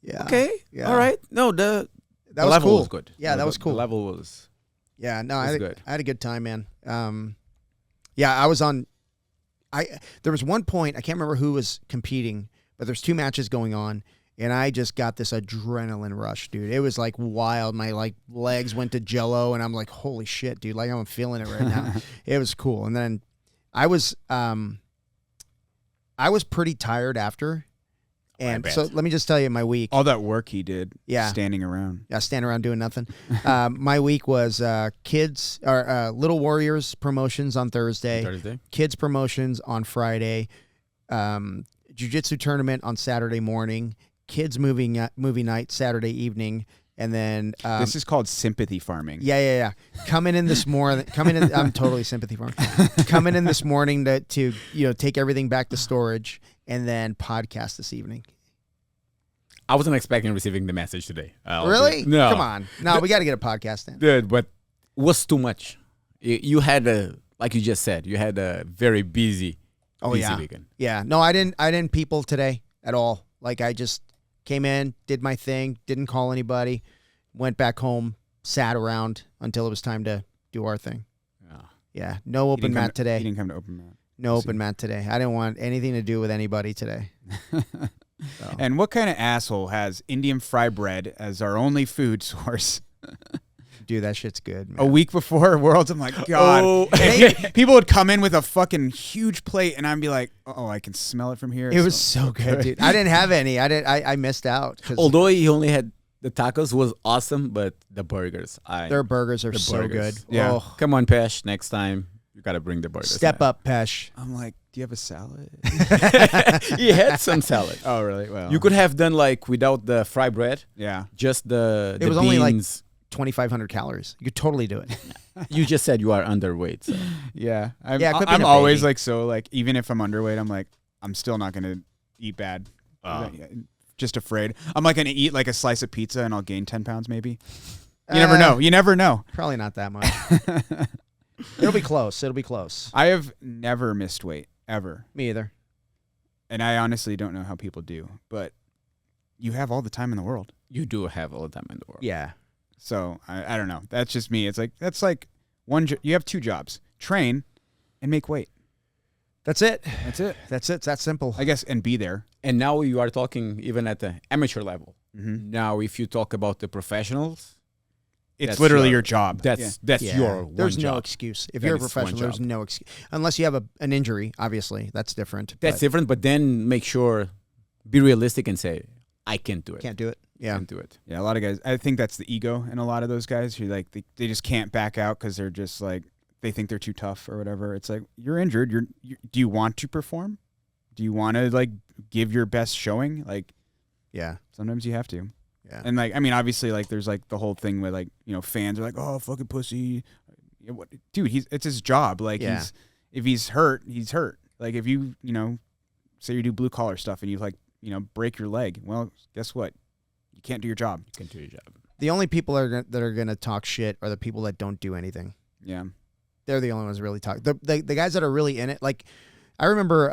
Yeah, okay, Yeah. all right. No, the that was level cool. was good. Yeah, that was cool. The level was Yeah, no, was I good. had a good time, man. Yeah, I was on. There was one point I can't remember who was competing, but there's 2 matches going on, and I just got this adrenaline rush, dude. It was like wild. My legs went to jello, and I'm like, holy shit, dude! Like I'm feeling it right now. It was cool, and then I was pretty tired after, and bet. so let me just tell you my week. All that work he did. Yeah. Standing around. Yeah, stand around doing nothing. My week was kids or Little Warriors promotions on Thursday, kids promotions on Friday, jiu-jitsu tournament on Saturday morning, kids movie night Saturday evening, and then This is called sympathy farming. yeah. Coming in this morning, I'm totally sympathy for him. Coming in this morning to take everything back to storage, and then podcast this evening. I wasn't expecting receiving the message today. Really? No. Come on. No, we got to get a podcast in. Dude, but it was too much. You had like you just said, you had a very busy weekend. Yeah. No, I didn't people today at all. Like I just came in, did my thing, didn't call anybody, went back home, sat around until it was time to do our thing. Yeah. Yeah, no open mat today. He didn't come to open mat. No open mat today. I didn't want anything to do with anybody today. So. And what kind of asshole has Indian fry bread as our only food source? Dude, that shit's good, man. A week before Worlds, I'm like, God. Oh. And people would come in with a fucking huge plate, and I'd be like, oh, I can smell it from here. It was so good, dude. I didn't have any. I missed out. Although he only had the tacos was awesome, but the burgers. Their burgers are so good. Yeah. Oh, Come on, Pesh. Next time, you got to bring the burgers. step up, Pesh. I'm like, do you have a salad? He had some salad. Oh, really? Well, You could have done like without the fry bread, Yeah. just the It was beans. only like 2,500 calories. You could totally do it. You just said you are underweight. So. Yeah. Yeah, quit being I'm a always baby. like, so like, even if I'm underweight, I'm like, I'm still not going to eat bad. Just afraid. I'm like going to eat like a slice of pizza and I'll gain 10 pounds maybe. You never know. You never know. Probably not that much. It'll be close. It'll be close. I have never missed weight, ever. Me either. And I honestly don't know how people do, but you have all the time in the world. You do have all the time in the world. Yeah. So I don't know. That's just me. It's like, that's like you have two jobs, train and make weight. That's it. That's it. That's it. It's that simple. I guess, and be there. And now you are talking even at the amateur level. Mm-hmm. Now, if you talk about the professionals, It's That's literally your- your job. that's Yeah. your one There's no job. excuse. If That you're a is one professional, there's job. no excuse. Unless you have an injury, obviously. That's different. That's but different, but then make sure, be realistic and say, I can't do it. Can't do it. Yeah. Can't do it. Yeah, a lot of guys. I think that's the ego in a lot of those guys who like they just can't back out because they're just like they think they're too tough or whatever. It's like you're injured. Do you want to perform? Do you want to like give your best showing? Like, Yeah. sometimes you have to. Yeah. And like, I mean, obviously, like there's like the whole thing with like fans are like, oh fucking pussy, dude. It's his job. Like Yeah. if he's hurt, he's hurt. Like if you say you do blue collar stuff and you like break your leg, well, guess what? You can't do your job. You can do your job. The only people that are going to talk shit are the people that don't do anything. Yeah. They're the only ones really talk. The guys that are really in it. Like, I remember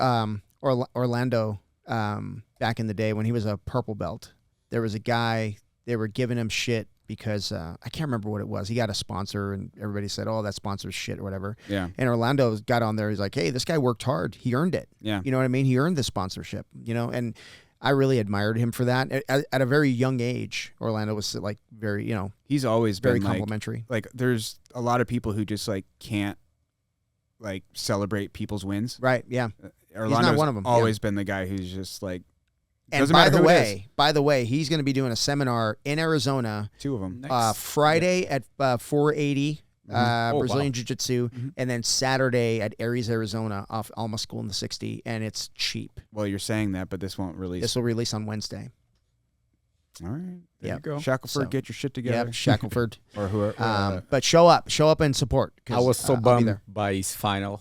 Orlando back in the day when he was a purple belt. There was a guy, they were giving him shit because I can't remember what it was. He got a sponsor and everybody said, oh, that sponsor's shit or whatever. Yeah. And Orlando got on there. He's like, hey, this guy worked hard. He earned it. Yeah. You know what I mean? He earned the sponsorship, and I really admired him for that. At a very young age, Orlando was like very, He's always very been complimentary. like there's a lot of people who just like can't like celebrate people's wins. Right. Yeah. Orlando's one of 'em, always been the guy who's just like, And doesn't by matter the who it is. way, he's going to be doing a seminar in Arizona Two of them. Friday at 480 Oh, Brazilian wow. Jiu-Jitsu, and then Saturday at Ares, Arizona, off Alma School in the 60, and it's cheap. Well, you're saying that, but this won't release. This will release on Wednesday. All right. There Yep. you go. Shackelford, So- get your shit Yeah, together. Shackelford. Or whoever. But show up and support. 'Cause, I was so I'll be bummed there. by his final,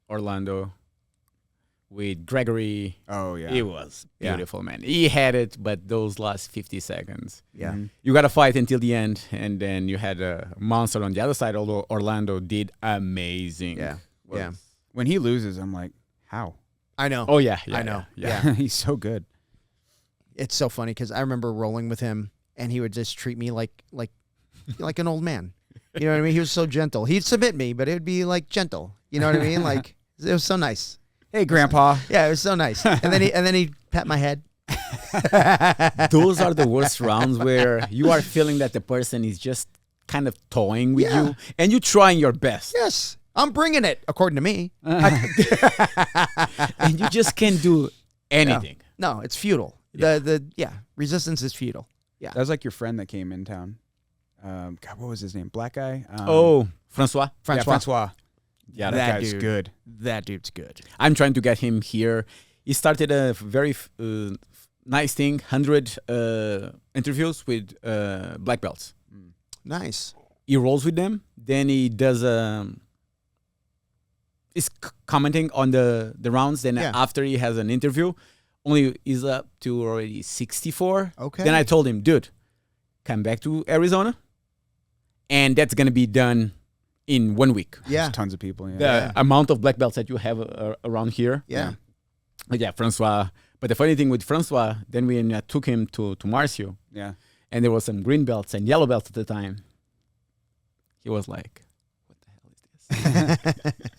Orlando, with Gregory. Oh, yeah. It was Yeah. beautiful, man. He had it, but those last 50 seconds. Yeah. Mhm. You got to fight until the end, and then you had a monster on the other side, although Orlando did amazing. Yeah. Was- Yeah. When he loses, I'm like, how? I know. Oh, yeah. I know. Yeah. He's so good. It's so funny because I remember rolling with him, and he would just treat me like an old man. You know what I mean? He was so gentle. He'd submit me, but it would be like gentle. You know what I mean? Like, it was so nice. Hey, Grandpa. Yeah, it was so nice. And then he'd pat my head. Those are the worst rounds where you are feeling that the person is just kind of toying with Yeah. you, and you're trying your best. Yes, I'm bringing it, according to me. And you just can't do anything. No, it's futile. Resistance is futile. That was like your friend that came in town. God, what was his name? Black guy? Francois. Yeah, Francois. Yeah, that guy's dude. good. That dude's good. I'm trying to get him here. He started a very nice thing, 100 interviews with black belts. Nice. He rolls with them. Then he does is commenting on the rounds. Then Yeah. after he has an interview, only he's up to already 64. Okay. Then I told him, dude, come back to Arizona, and that's gonna be done in 1 week. Yeah. There's tons of people. Yeah. The amount of black belts that you have around here. Yeah. But yeah, Francois. But the funny thing with Francois, then we took him to Marcio, Yeah. and there was some green belts and yellow belts at the time. he was like, "What the hell is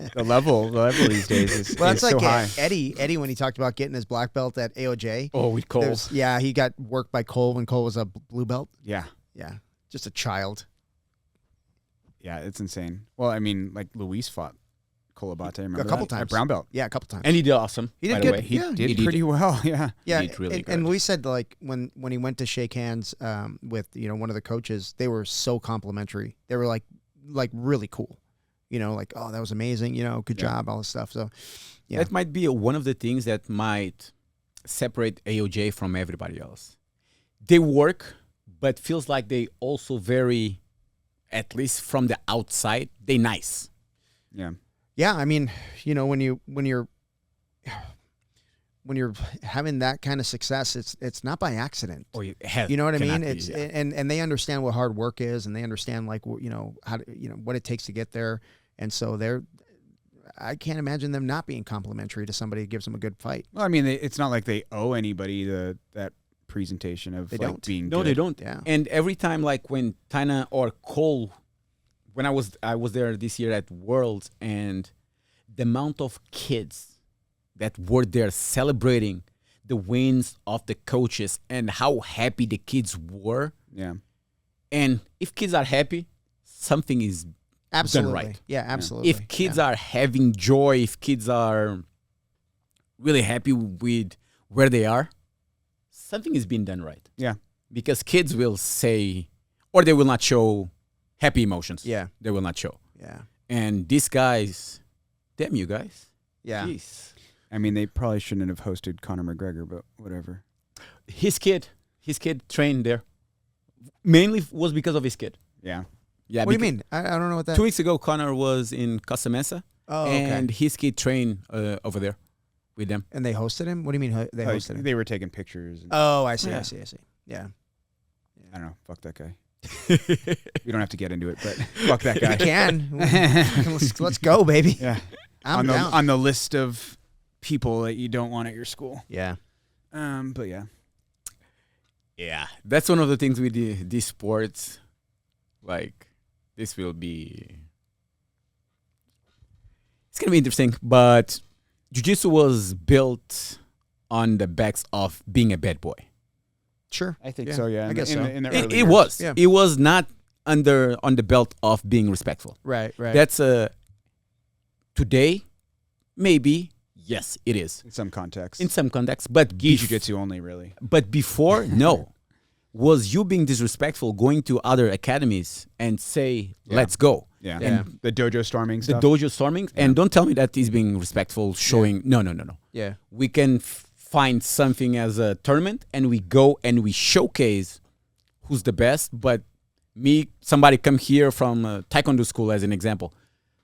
this?" The level these days is, Well, is that's so like high. Eddie when he talked about getting his black belt at AOJ. Oh, with Cole. Yeah, he got worked by Cole when Cole was a blue belt. Yeah. Yeah, just a child. Yeah, it's insane. Well, I mean, like Luis fought Colabate, remember A couple that? times. At brown belt. Yeah, a couple times. And he did awesome. He did by good. The way. He Yeah. did pretty well, yeah. Yeah, did really and good. Luis said like when he went to shake hands with one of the coaches, they were so complimentary. They were like really cool. Like, oh, that was amazing. Good job, all this stuff. So, yeah, That might be one of the things that might separate AOJ from everybody else. They work, but feels like they also very, at least from the outside, they nice. Yeah. yeah. I mean, when you're having that kind of success, it's not by accident. Or you You know what I mean? cannot be, It's yeah. and they understand what hard work is, and they understand like how to, what it takes to get there, and so I can't imagine them not being complimentary to somebody who gives them a good fight. Well, I mean, it's not like they owe anybody that presentation of They like don't. being No, good. they don't. Yeah. And every time, like when Taina or Cole, when I was there this year at Worlds, and the amount of kids that were there celebrating the wins of the coaches and how happy the kids were. Yeah. And if kids are happy, something is Absolutely. done right. Yeah, absolutely. If kids are having joy, if kids are really happy with where they are, something is being done right. Yeah. Because kids will say, or they will not show happy emotions. Yeah. They will not show. Yeah. And these guys, damn you guys. Yeah. Jeez. I mean, they probably shouldn't have hosted Conor McGregor, but whatever. His kid trained there. Mainly was because of his kid. Yeah. Yeah. What do you mean? I don't know what that. 2 weeks ago, Conor was in Costa Mesa. Oh, okay. And his kid trained over there with them. And they hosted him. What do you mean they Like, hosted him? they were taking pictures. And, Oh, I see. Yeah. I see. Yeah. I don't know. Fuck that guy. We don't have to get into it, but fuck that guy. We can. let's go, baby. Yeah. I'm down. On the list of people that you don't want at your school. Yeah. But yeah. Yeah, that's one of the things with these sports. Like, this will be... It's going to be interesting, but jiu-jitsu was built on the backs of being a bad boy. Sure. I think Yeah, so, yeah. I guess so. In the It, early it years. was. Yeah. It was not on the belt of being respectful. Right. That's today, maybe, yes, it is. In some context. In some contexts, but Gi jiu-jitsu only, really. But before, no. Was you being disrespectful going to other academies and say, Yeah. let's go? Yeah. Yeah. And the dojo storming The stuff. dojo storming. And don't tell me that he's being respectful, showing, no. Yeah. We can find something as a tournament and we go and we showcase who's the best. But somebody come here from Taekwondo school as an example.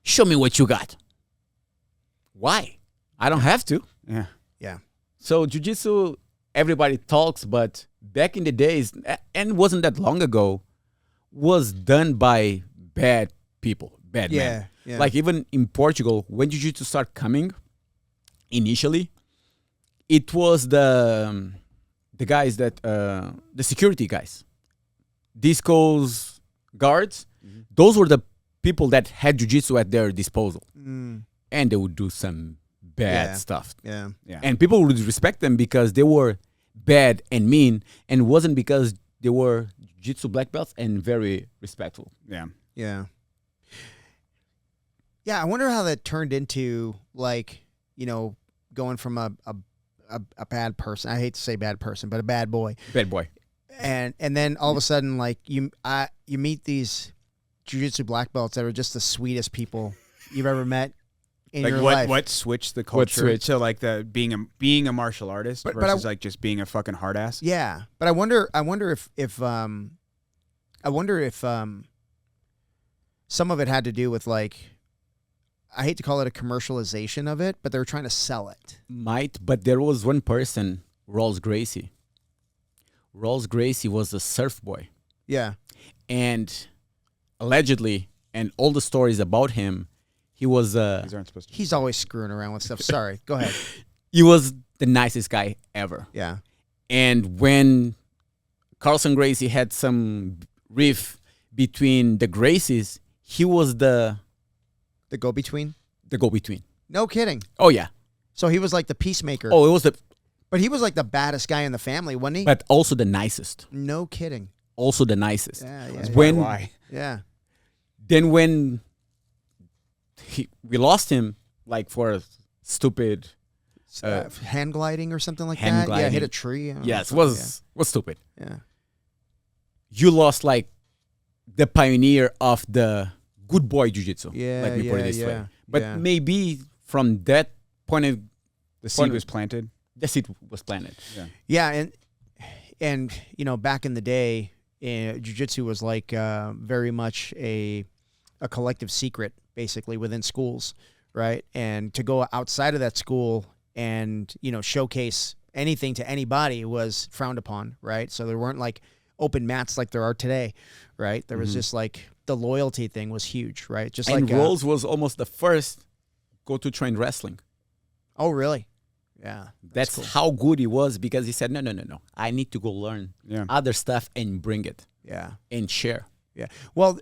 Show me what you got. Why? I don't have to. Yeah. Yeah. So jiu-jitsu, everybody talks, but back in the days, and wasn't that long ago, was done by bad people, bad men. Yeah. Like even in Portugal, when jiu-jitsu started coming, initially, it was the guys that, the security guys, discos, guards, those were the people that had jiu-jitsu at their disposal. Mm, And they would do some bad Yeah. stuff. yeah. Yeah. And people would respect them because they were bad and mean, and it wasn't because they were jiu-jitsu black belts and very respectful. Yeah. Yeah. Yeah, I wonder how that turned into like, going from a bad person. I hate to say bad person, but a bad boy. Bad boy. And then all of a sudden like you meet these jiu-jitsu black belts that are just the sweetest people you've ever met in Like your life. what switched the culture switched? to like the being a martial artist But versus like just being a fucking hard ass? Yeah, but I wonder if some of it had to do with like, I hate to call it a commercialization of it, but they were trying to sell it. Might, but there was one person, Rolls Gracie. Rolls Gracie was a surf boy. Yeah, And allegedly, and all the stories about him, he was These aren't supposed to. he's always screwing around with stuff. Sorry, go ahead. he was the nicest guy ever. Yeah, And when Carlson Gracie had some riff between the Gracies, he was the go-between? the go-between. No kidding. Oh yeah. So he was like the peacemaker. Oh, it was the But he was like the baddest guy in the family, wasn't he? but also the nicest. No kidding. Also the nicest. Yeah, That's yeah. When why. Yeah. then when we lost him like for a stupid Hand gliding or something like hand that. Yeah, hit gliding. a tree. yes was stupid. Yeah. You lost like the pioneer of the good boy jiu-jitsu. Yeah, Let me put it this yeah. way. But yeah. maybe from that point of The seed was planted. the seed was planted. Yeah. Yeah, and you know, back in the day, jiu-jitsu was like very much a collective secret, basically within schools, right? And to go outside of that school and showcase anything to anybody was frowned upon, right? So there weren't like open mats like there are today, right? There was just like the loyalty thing was huge, right? Just And like Rolls was almost the first go to train wrestling. oh, really? Yeah, That's cool. how good he was because he said, no. I need to go learn Yeah. other stuff and bring it Yeah. and share. Yeah. Well,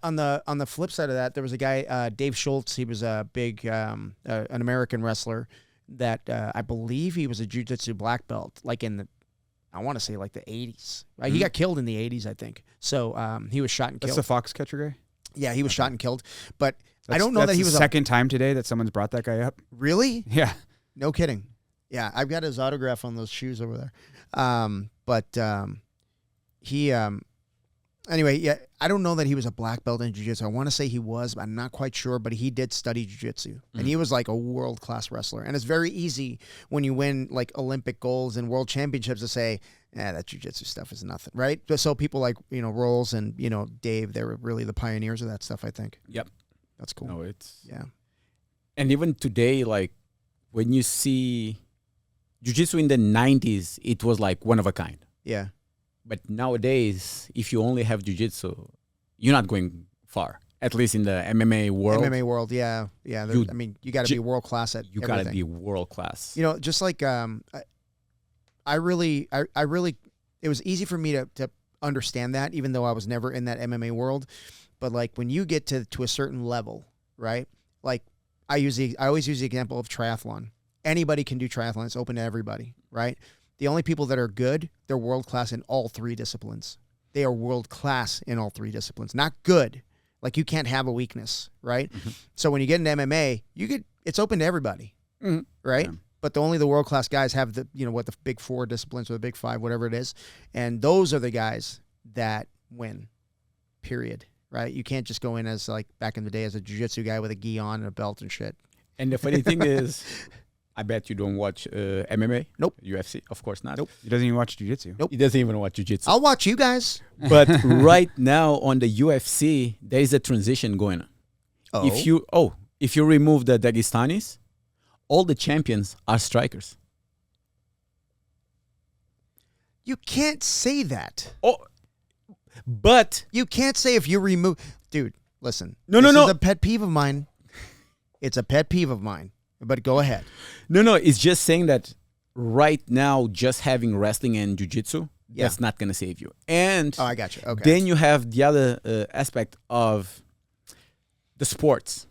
on the flip side of that, there was a guy, Dave Schultz. He was a big an American wrestler that I believe he was a jiu-jitsu black belt, like in the, I want to say like the 80s. Right? He got killed in the 80s, I think. So he was shot and That's killed. the Foxcatcher guy? Yeah, he was shot and killed. But I That's- don't know that that's he the was second time today that someone's brought that guy up. really? Yeah. No kidding. Yeah, I've got his autograph on those shoes over there. He anyway, yeah, I don't know that he was a black belt in jiu-jitsu. I want to say he was, but I'm not quite sure, but he did study jiu-jitsu. And he was like a world-class wrestler. And it's very easy when you win like Olympic golds and world championships to say, that jiu-jitsu stuff is nothing, right? So people like, Rolls and, Dave, they were really the pioneers of that stuff, I think. Yep. That's cool. No, it's Yeah. and even today, like when you see jiu-jitsu in the 90s, it was like one of a kind. Yeah. But nowadays, if you only have jiu-jitsu, you're not going far. At least in the MMA world, MMA world, yeah. Yeah. You- I mean, you got to be world-class at you everything. gotta be world class. Just like I really, it was easy for me to understand that, even though I was never in that MMA world. But like when you get to a certain level, right? Like I always use the example of triathlon. Anybody can do triathlon. It's open to everybody, right? The only people that are good, they're world class in all three disciplines. They are world class in all three disciplines. Not good. Like you can't have a weakness, right? So when you get into MMA, it's open to everybody, right? Yeah. But only the world class guys have the the big four disciplines or the big five, whatever it is, and those are the guys that win. Period. Right? You can't just go in as like back in the day as a jiu-jitsu guy with a gi on and a belt and shit. And the funny thing is, I bet you don't watch MMA. Nope. UFC, of course not. Nope. He doesn't even watch jiu-jitsu. Nope. He doesn't even watch jiu-jitsu. I'll watch you guys. But right now on the UFC, there is a transition going on. Oh. If you remove the Dagestanis, all the champions are strikers. You can't say that. Oh, but You can't say if you remove... Dude, listen. No. This is a pet peeve of mine. It's a pet peeve of mine. But go ahead. no, it's just saying that right now, just having wrestling and jiu-jitsu, that's not going to save you. And Oh, I got you. Okay. then you have the other aspect of the sports.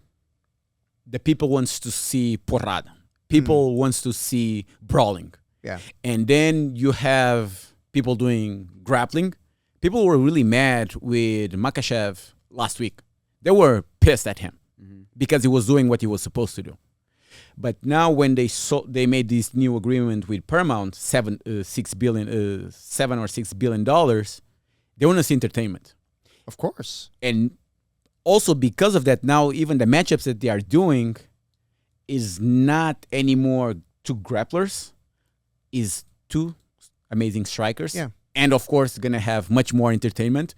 The people wants to see porrada. People wants to see brawling. Yeah. And then you have people doing grappling. People were really mad with Makhachev last week. They were pissed at him because he was doing what he was supposed to do. But now when they made this new agreement with Paramount, $7 or $6 billion, they want to see entertainment. Of course. And also because of that, now even the matchups that they are doing is not anymore two grapplers, is two amazing strikers. Yeah. And of course, going to have much more entertainment.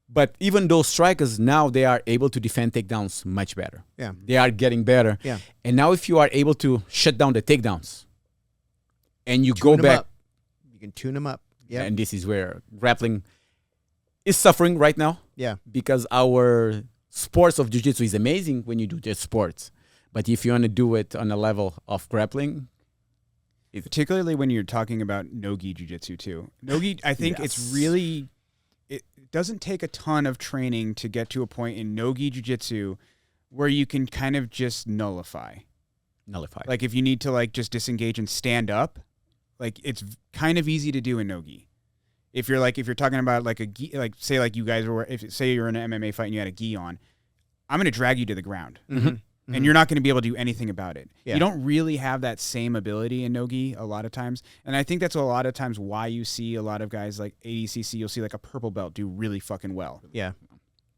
But even those strikers, now they are able to defend takedowns much better. Yeah. They are getting better. Yeah. And now if you are able to shut down the takedowns and you Tune go 'em back, up. You can tune them up. Yeah. and this is where grappling is suffering right now Yeah. because our sports of jiu-jitsu is amazing when you do just sports. But if you want to do it on a level of grappling, Particularly when you're talking about no-gi jiu-jitsu too. No-gi, I think it's really it doesn't take a ton of training to get to a point in no-gi jiu-jitsu where you can kind of just nullify. Like if you need to like just disengage and stand up, like it's kind of easy to do in no-gi. If you're talking about like a gi, like say like you guys were, say you're in an MMA fight and you had a gi on, I'm going to drag you to the ground. And you're not going to be able to do anything about it. Yeah. You don't really have that same ability in no-gi a lot of times. And I think that's a lot of times why you see a lot of guys like ADCC, you'll see like a purple belt do really fucking well. Yeah.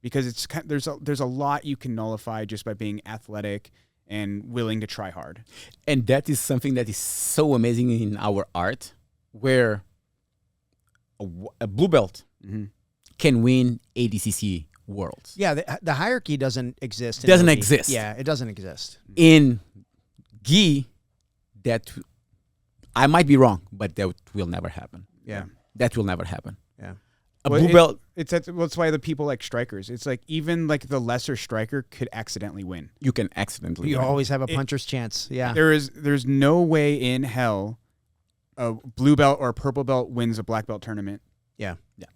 Because there's a lot you can nullify just by being athletic and willing to try hard. And that is something that is so amazing in our art, where a blue belt can win ADCC worlds. Yeah, the hierarchy doesn't exist. Doesn't exist. Yeah, it doesn't exist. In gi, that I might be wrong, but that will never happen. Yeah. That will never happen. Yeah. Blue belt. That's why the people like strikers. It's like even like the lesser striker could accidentally win. You can accidentally You win. always have a puncher's chance. Yeah. There's no way in hell a blue belt or a purple belt wins a black belt tournament. Yeah. Yeah.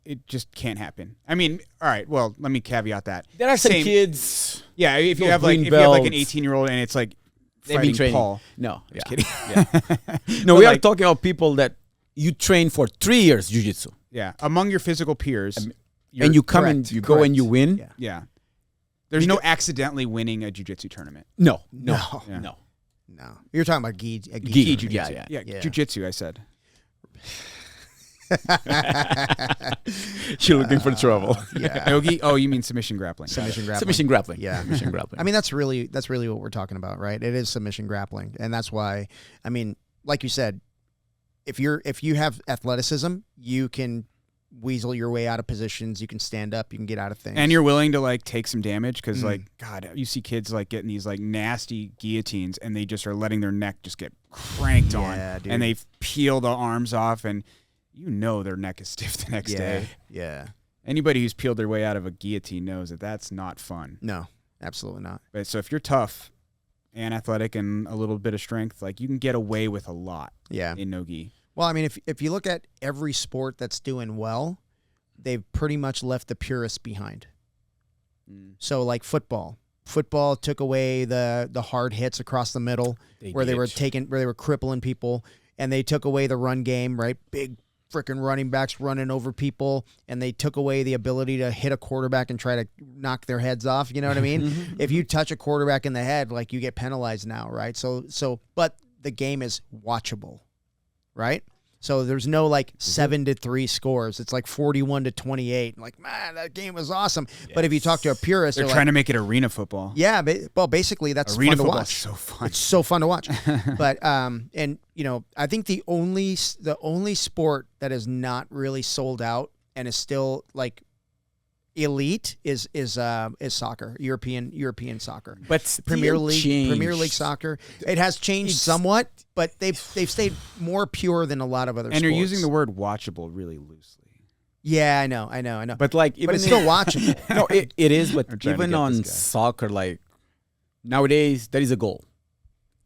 It just can't happen. I mean, all right, well, let me caveat that. There are some kids. Yeah, if you those have like green an 18-year-old and it's like they've been fighting training. Paul. No, Just yeah. kidding. No, But we are like- talking about people that you train for 3 years jiu-jitsu. Yeah, among your physical peers. And you come correct, and you go and you win. Yeah. Yeah. There's no accidentally winning a jiu-jitsu tournament. No. No. Yeah. No. No. You're talking about gi. Gi. jiu-jitsu. Yeah. Yeah, jiu-jitsu, I said. You're looking for trouble. Yeah. Nogi? Oh, you mean submission grappling. Submission grappling. Submission grappling. Yeah. Submission grappling. I mean, that's really what we're talking about, right? It is submission grappling, and that's why. I mean, like you said, if you have athleticism, you can weasel your way out of positions. You can stand up. You can get out of things. And you're willing to like take some damage because like God, you see kids like getting these like nasty guillotines and they just are letting their neck just get cranked on, dude. and they peel the arms off, and you know their neck is stiff the next day. Yeah. Anybody who's peeled their way out of a guillotine knows that that's not fun. No, absolutely not. But so if you're tough and athletic and a little bit of strength, like you can get away with a lot. Yeah. In no-gi. Well, I mean, if you look at every sport that's doing well, they've pretty much left the purists behind. So like football took away the hard hits across the middle they were crippling people, and they took away the run game, right? Big freaking running backs running over people, and they took away the ability to hit a quarterback and try to knock their heads off. You know what I mean? If you touch a quarterback in the head, like you get penalized now, right? So, but the game is watchable, right? So there's no like 7-3 scores. It's like 41-28. Like, man, that game was awesome. Yes. But if you talk to a purist, they're trying to make it arena football. Yeah, well, basically that's arena fun to watch. So fun. It's so fun to watch. But and you know, I think the only sport that is not really sold out and is still like elite is soccer, European soccer. But Premier League soccer. It has changed somewhat, but they've stayed more pure than a lot of other sports. And you're using the word watchable really loosely. Yeah, I know. But like, but it's still watchable. No, it is. But even on soccer, like nowadays, there is a goal.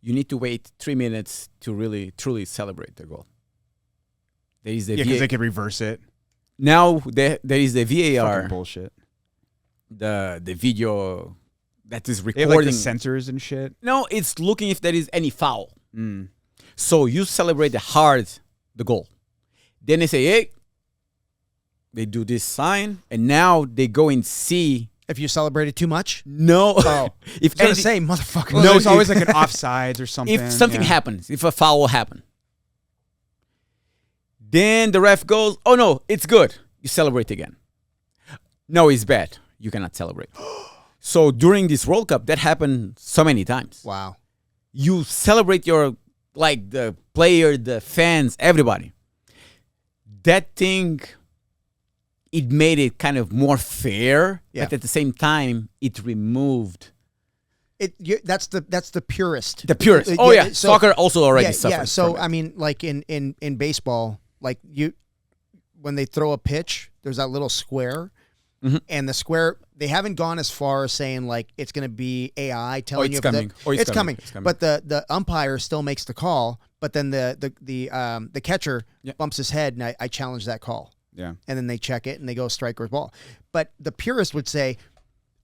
You need to wait 3 minutes to really truly celebrate the goal. There is the because they can reverse it. Now there is the VAR. Fucking bullshit. The video that is recording. They have like the sensors and shit. No, it's looking if there is any foul. So you celebrate the goal. Then they say, hey, they do this sign, and now they go and see. If you celebrated too much? No. Oh. If I was going to say, motherfucker. Well, no, it's always like an offsides or something. If something happens, if a foul will happen. Then the ref goes, oh, no, it's good. You celebrate again. No, it's bad. You cannot celebrate. So during this World Cup, that happened so many times. Wow. You celebrate the player, the fans, everybody. That thing, it made it kind of more fair, but at the same time, it removed... That's the purist. The purist. Oh, yeah. So, soccer also already suffers. Yeah, so, I mean, like in baseball... Like when they throw a pitch, there's that little square, and the square, they haven't gone as far as saying like it's going to be AI telling you it's coming. But the umpire still makes the call, but then the catcher bumps his head, and I challenge that call. Yeah. and then they check it and they go strike or ball. But the purist would say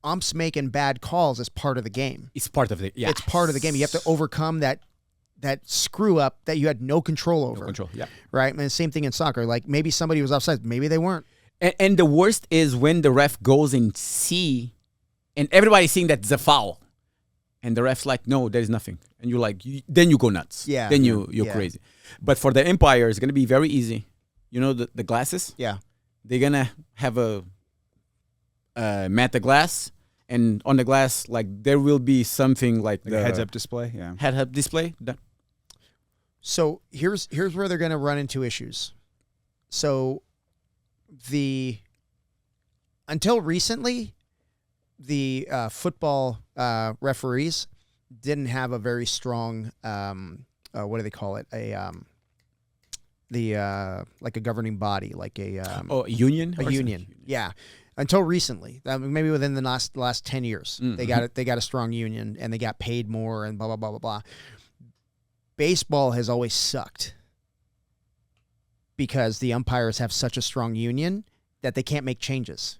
umps making bad calls is part of the game. It's part of it. Yeah. It's part of the game. You have to overcome that screw up that you had no control over. No control. Yeah. Right? And the same thing in soccer. Like maybe somebody was offside, maybe they weren't. And the worst is when the ref goes and see, and everybody's seeing that it's a foul, and the ref's like, no, there's nothing, and you're like, then you go nuts. Yeah. Then you're crazy. But for the umpire, it's gonna be very easy. You know the glasses. Yeah. They're gonna have a mat the glass, and on the glass, like there will be something like Like the a heads-up display. Yeah. head-up display. So here's where they're going to run into issues. So until recently, the football referees didn't have a very strong what do they call it? Like a governing body, like a Union. a union. Yeah. Until recently, maybe within the last 10 years, Mm-hmm. they got a strong union and they got paid more and blah blah blah blah blah. Baseball has always sucked because the umpires have such a strong union that they can't make changes,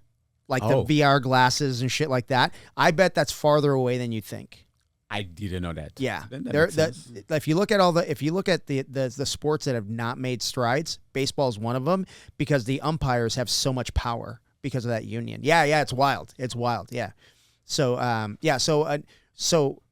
like the VR glasses and shit like that. I bet that's farther away than you think. I didn't know that. Yeah, That makes sense. if you look at the sports that have not made strides, baseball is one of them because the umpires have so much power because of that union. Yeah, it's wild. It's wild. Yeah. So so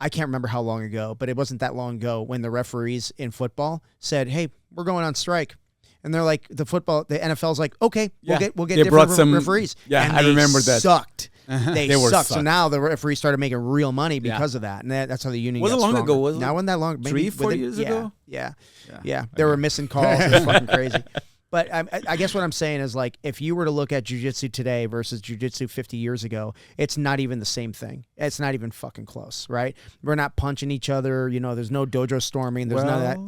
I can't remember how long ago, but it wasn't that long ago when the referees in football said, "Hey, we're going on strike." And they're like, the NFL's like, "Okay, we'll get They brought different some referees." Yeah, and I remember that. Sucked. They were sucked. So sucked. now the referees started making real money because of that, and that's how the union Was got it long stronger. ago? Was it Now, wasn't that long? Maybe 3-4 years ago? Yeah. They were missing calls. It was fucking crazy. But I guess what I'm saying is, like, if you were to look at jiu-jitsu today versus jiu-jitsu 50 years ago, it's not even the same thing. It's not even fucking close, right? We're not punching each other. You know, there's no dojo storming. There's none of that.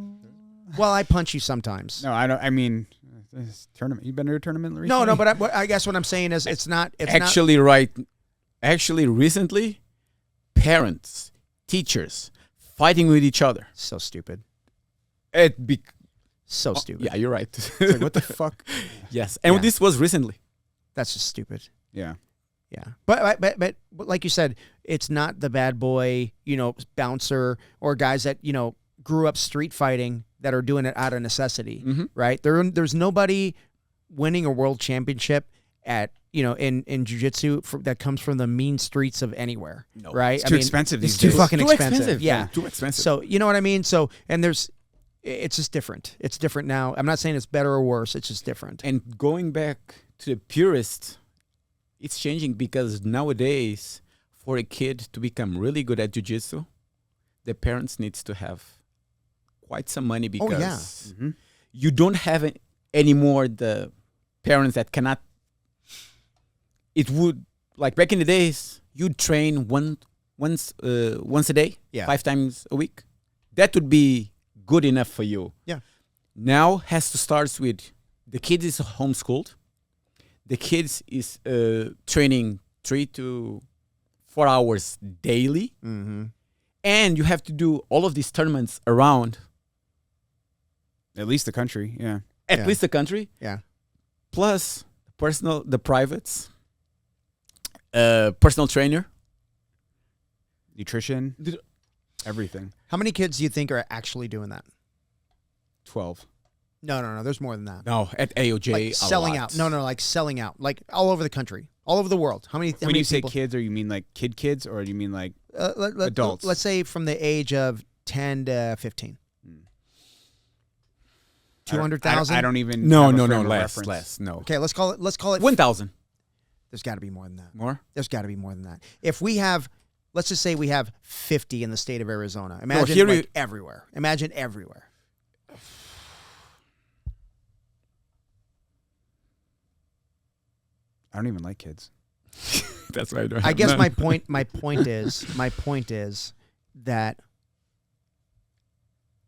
Well, I punch you sometimes. No, I don't. I mean, this tournament. You been to a tournament recently? No, but I guess what I'm saying is it's not. Actually, recently, parents, teachers fighting with each other. So stupid. So stupid. Yeah, you're right. It's like, what the fuck? Yes, and Yeah. this was recently. That's just stupid. Yeah. Yeah, but like you said, it's not the bad boy, bouncer or guys that grew up street fighting that are doing it out of necessity, right? There's nobody winning a world championship at in jiu-jitsu that comes from the mean streets of anywhere, No. right? It's too expensive these It's too days. fucking Too expensive. Yeah, too expensive. So you know what I mean. So it's just different. It's different now. I'm not saying it's better or worse. It's just different. And going back to the purist, it's changing because nowadays, for a kid to become really good at jiu-jitsu, the parents needs to have quite some money because you don't have anymore the parents that cannot. It would, like back in the days, you'd train once a day, 5 times a week. That would be good enough for you. Yeah. Now has to start with the kid is homeschooled. The kids is training 3 to 4 hours daily. Mm-hmm. And you have to do all of these tournaments around At least the country. Yeah. at least the country. Yeah. Plus the privates, personal trainer. Nutrition. Everything. How many kids do you think are actually doing that? 12. No. There's more than that. No, at AOJ, Like a selling lot. out. No, like selling out. Like all over the country, all over the world. How many? How When many you say people? kids, or you mean like kids, or do you mean like adults? Let's say from the age of 10 to 15. 200,000. I don't even. No, have a no, frame no, of less, reference. less. No, Okay, let's call it 1,000 There's got to be more than that. more. There's got to be more than that. If we have, let's just say we have 50 in the state of Arizona. Imagine here like everywhere. Imagine everywhere. I don't even like kids. That's right. I guess my point is that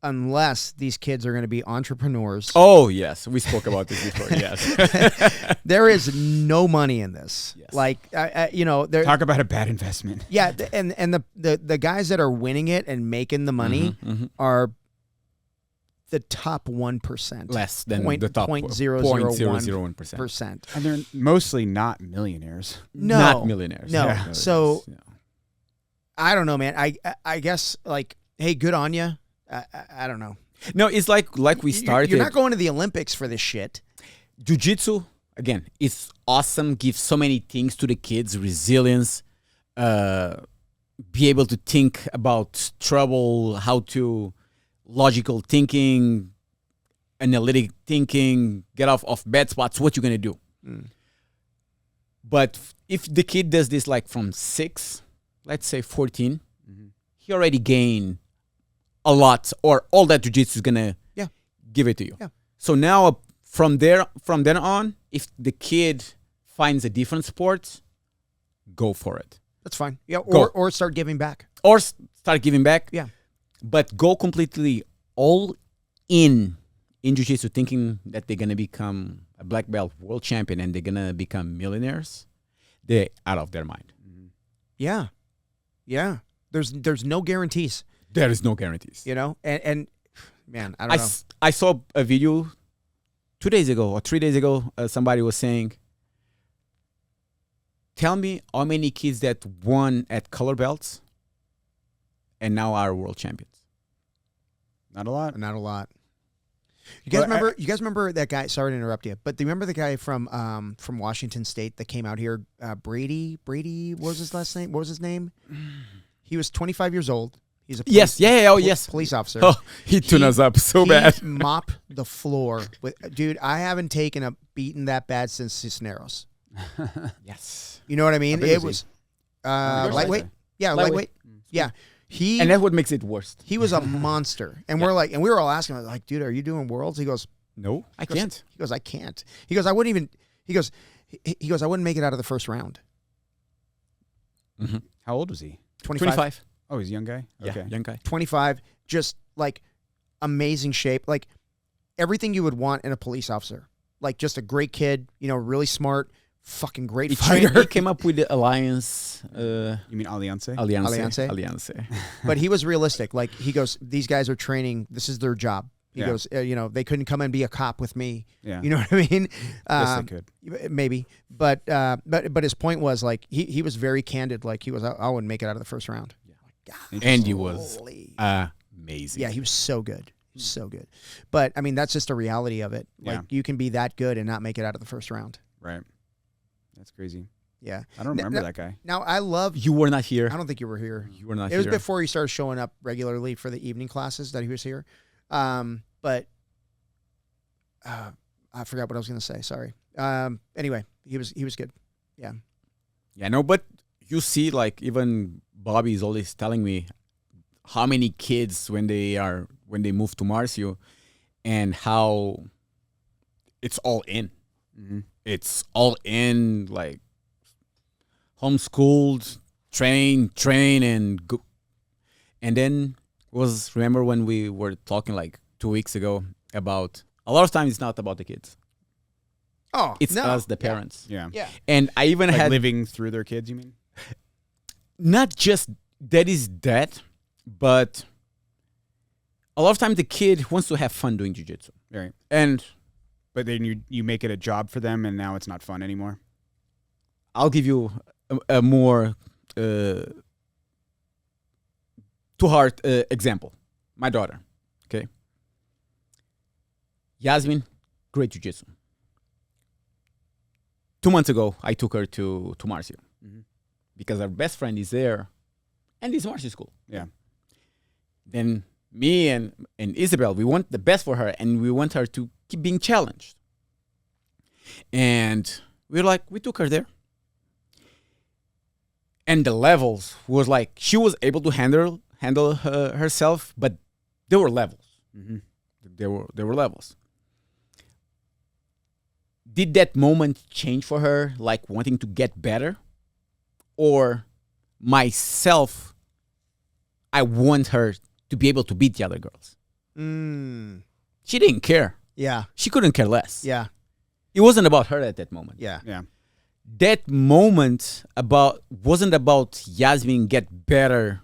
unless these kids are going to be entrepreneurs, Oh yes, we spoke about this before. Yes. there is no money in this. Yes. Like, there. Talk about a bad investment. Yeah, and the guys that are winning it and making the money Mhm. are the top 1%. Less than Point- the top 0.001%. And they're mostly not millionaires. No. Not millionaires. No. Yeah. So Yeah. I don't know, man. I guess like, hey, good on you. I don't know. No, it's like we started. You're not going to the Olympics for this shit. Jiu-jitsu, again, it's awesome. Gives so many things to the kids: resilience, be able to think about trouble, how to logical thinking, analytic thinking, get off bad spots. What you're gonna do? But if the kid does this like from 6, let's say 14, he already gained a lot, or all that jiu-jitsu is gonna give it to you. Yeah. So now from then on, if the kid finds a different sport, go for it. That's fine. Yeah, Go. or start giving back. Or start giving back. Yeah. But go completely all in jiu-jitsu, thinking that they're gonna become a black belt world champion and they're gonna become millionaires. They're out of their mind. Yeah. Yeah. There's no guarantees, There is no guarantees. you know? And man, I don't know. I saw a video 2 days ago or 3 days ago. Somebody was saying, tell me how many kids that won at color belts and now are world champions. Not a lot. Not a lot. You guys Well, remember? You guys remember that guy? Sorry to interrupt you, but do you remember the guy from Washington State that came out here? Brady. What was his last name? What was his name? He was 25 years old. He's a Yes. Yes. police officer. Oh, he tuned us up so he bad. mopped the floor with dude. I haven't taken a beating that bad since Cisneros. Yes. You know what I mean? How big It was was How lightweight. Yeah, Lightweight. lightweight. Yeah, he And that's what makes it worse. he was a monster. And we were all asking him like, dude, are you doing worlds? He goes, No, I goes- can't. He goes, I can't. He goes, I wouldn't even. He goes, I wouldn't make it out of the first round. How old was he? 25. Oh, he's a young guy? Yeah, Okay. young guy. 25, just like amazing shape, like everything you would want in a police officer. Like just a great kid, you know, really smart, fucking great He fighter. came up with the Alliance. You mean Alianse? Alliance. But he was realistic. Like he goes, these guys are training. This is their job. He Yeah. goes, you know, they couldn't come and be a cop with me. Yeah. You know what I mean? Yes, they could. Maybe, but his point was like he was very candid. Like he was, I wouldn't make it out of the first round. God, And he was holy. amazing. Yeah, he was so good. So good. But I mean, that's just a reality of it. Like Yeah. you can be that good and not make it out of the first round. Right. That's crazy. Yeah. I don't remember that guy. Now I love You were not here. I don't think you were here. You were not It here. was before he started showing up regularly for the evening classes that he was here. But I forgot what I was going to say. Sorry. Anyway, he was good. Yeah. Yeah, no, but you see, like, even Bobby is always telling me how many kids when they move to Marcio and how it's all in. Mm-hmm. It's all in, like homeschooled, train, and go. And then remember when we were talking like 2 weeks ago about a lot of times it's not about the kids. Oh, It's no. us, the parents. Yeah. Yeah. And I even Like had living through their kids, you mean? not just that is that, but a lot of times the kid wants to have fun doing jiu-jitsu. Right. And But then you make it a job for them, and now it's not fun anymore. I'll give you a more to-heart example. My daughter, okay? Yasmin, great jiu-jitsu. 2 months ago, I took her to Marcio because our best friend is there, and it's Marcio school. Yeah. Then me and Isabel, we want the best for her, and we want her to keep being challenged. And we took her there. And the levels was like, she was able to handle herself, but there were levels. Mm-hmm. There were levels. Did that moment change for her, like wanting to get better? Or myself, I want her to be able to beat the other girls. She didn't care. Yeah. She couldn't care less. Yeah. It wasn't about her at that moment. Yeah. Yeah. That moment wasn't about Yasmin get better.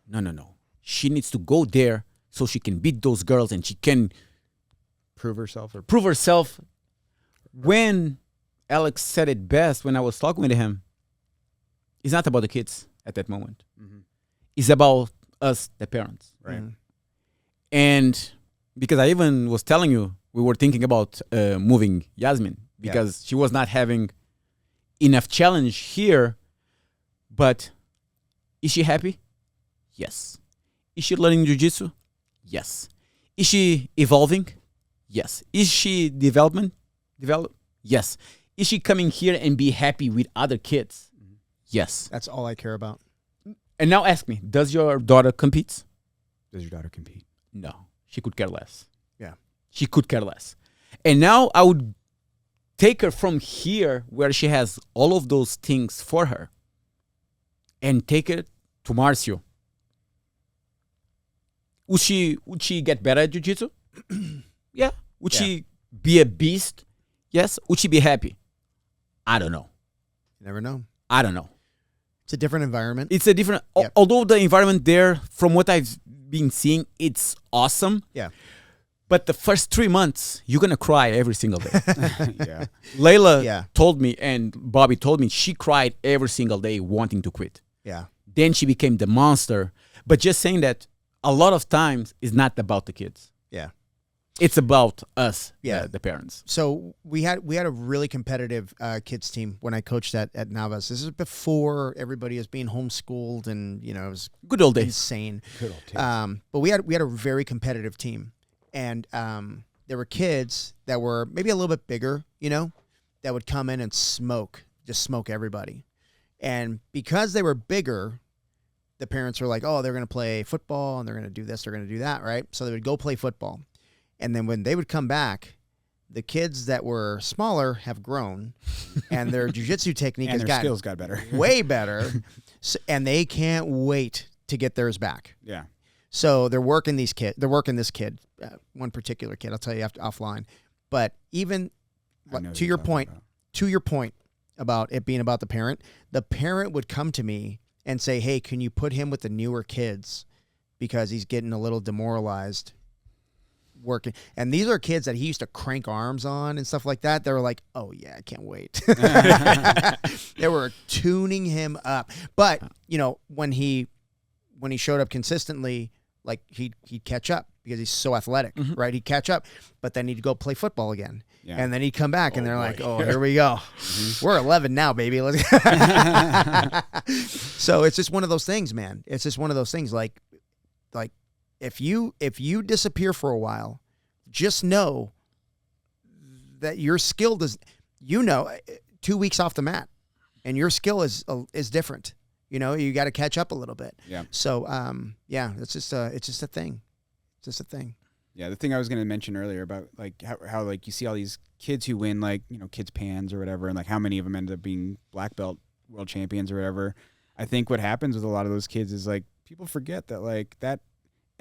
No. She needs to go there so she can beat those girls and she can Prove herself or prove herself. When Alex said it best when I was talking with him, it's not about the kids at that moment. It's about us, the parents. right. And because I even was telling you, we were thinking about moving Yasmin because she was not having enough challenge here. But is she happy? Yes. Is she learning jiu-jitsu? Yes. Is she evolving? Yes. Is she develop? Yes. Is she coming here and be happy with other kids? Yes. That's all I care about. And now ask me, does your daughter compete? Does your daughter compete? No. She could care less. Yeah. She could care less. And now I would take her from here where she has all of those things for her and take her to Marcio. Would she get better at jiu-jitsu? Yeah. Would she be a beast? Yes. Would she be happy? I don't know. You never know. I don't know. It's a different environment. It's a different, Yep. although the environment there, from what I've been seeing, it's awesome. Yeah. But the first 3 months, you're going to cry every single day. Yeah. Layla told me, and Bobby told me, she cried every single day wanting to quit. Yeah. Then she became the monster. But just saying that a lot of times is not about the kids. Yeah. It's about us, Yeah. the parents. So we had a really competitive kids team when I coached at Navas. This is before everybody was being homeschooled, and it was Good old days. insane. Good old days. But we had a very competitive team, and there were kids that were maybe a little bit bigger, that would come in and just smoke everybody. And because they were bigger, the parents were like, oh, they're going to play football and they're going to do this, they're going to do that, right? So they would go play football. And then when they would come back, the kids that were smaller have grown, and their jiu-jitsu technique And has their gotten skills got better. way better, and they can't wait to get theirs back. Yeah. So they're working these kids. They're working this kid, one particular kid. I'll tell you offline. But even I know to who your you're talking point about it being about the parent would come to me and say, "Hey, can you put him with the newer kids because he's getting a little demoralized working?" And these are kids that he used to crank arms on and stuff like that. They were like, "Oh yeah, I can't wait." They were tuning him up. But when he showed up consistently, like he'd catch up because he's so athletic, right? He'd catch up, but then he'd go play football again. Yeah. And then he'd come back, and they're like, "Oh, here we go. We're 11 now, baby." Let's So it's just one of those things, man. It's just one of those things. Like if you disappear for a while, just know that your skill 2 weeks off the mat, and your skill is different. You got to catch up a little bit. Yeah. So it's just a thing. It's just a thing. Yeah, the thing I was going to mention earlier about like how like you see all these kids who win like kids pans or whatever, and like how many of them end up being black belt world champions or whatever. I think what happens with a lot of those kids is like people forget that like that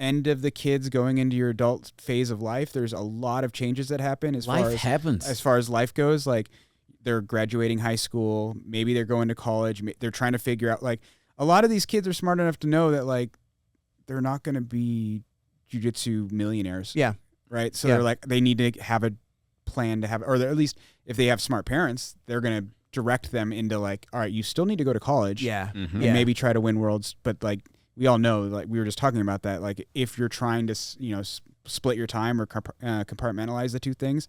end of the kids going into your adult phase of life, there's a lot of changes that happen as far as life goes. Like they're graduating high school, maybe they're going to college, they're trying to figure out, like a lot of these kids are smart enough to know that like they're not going to be jiu-jitsu millionaires. Yeah. Right. So they're like, they need to have a plan to have, or at least if they have smart parents, they're going to direct them into like, all right, you still need to go to college. Yeah. And maybe try to win worlds. But like, we all know, like we were just talking about that, like if you're trying to, split your time or compartmentalize the two things,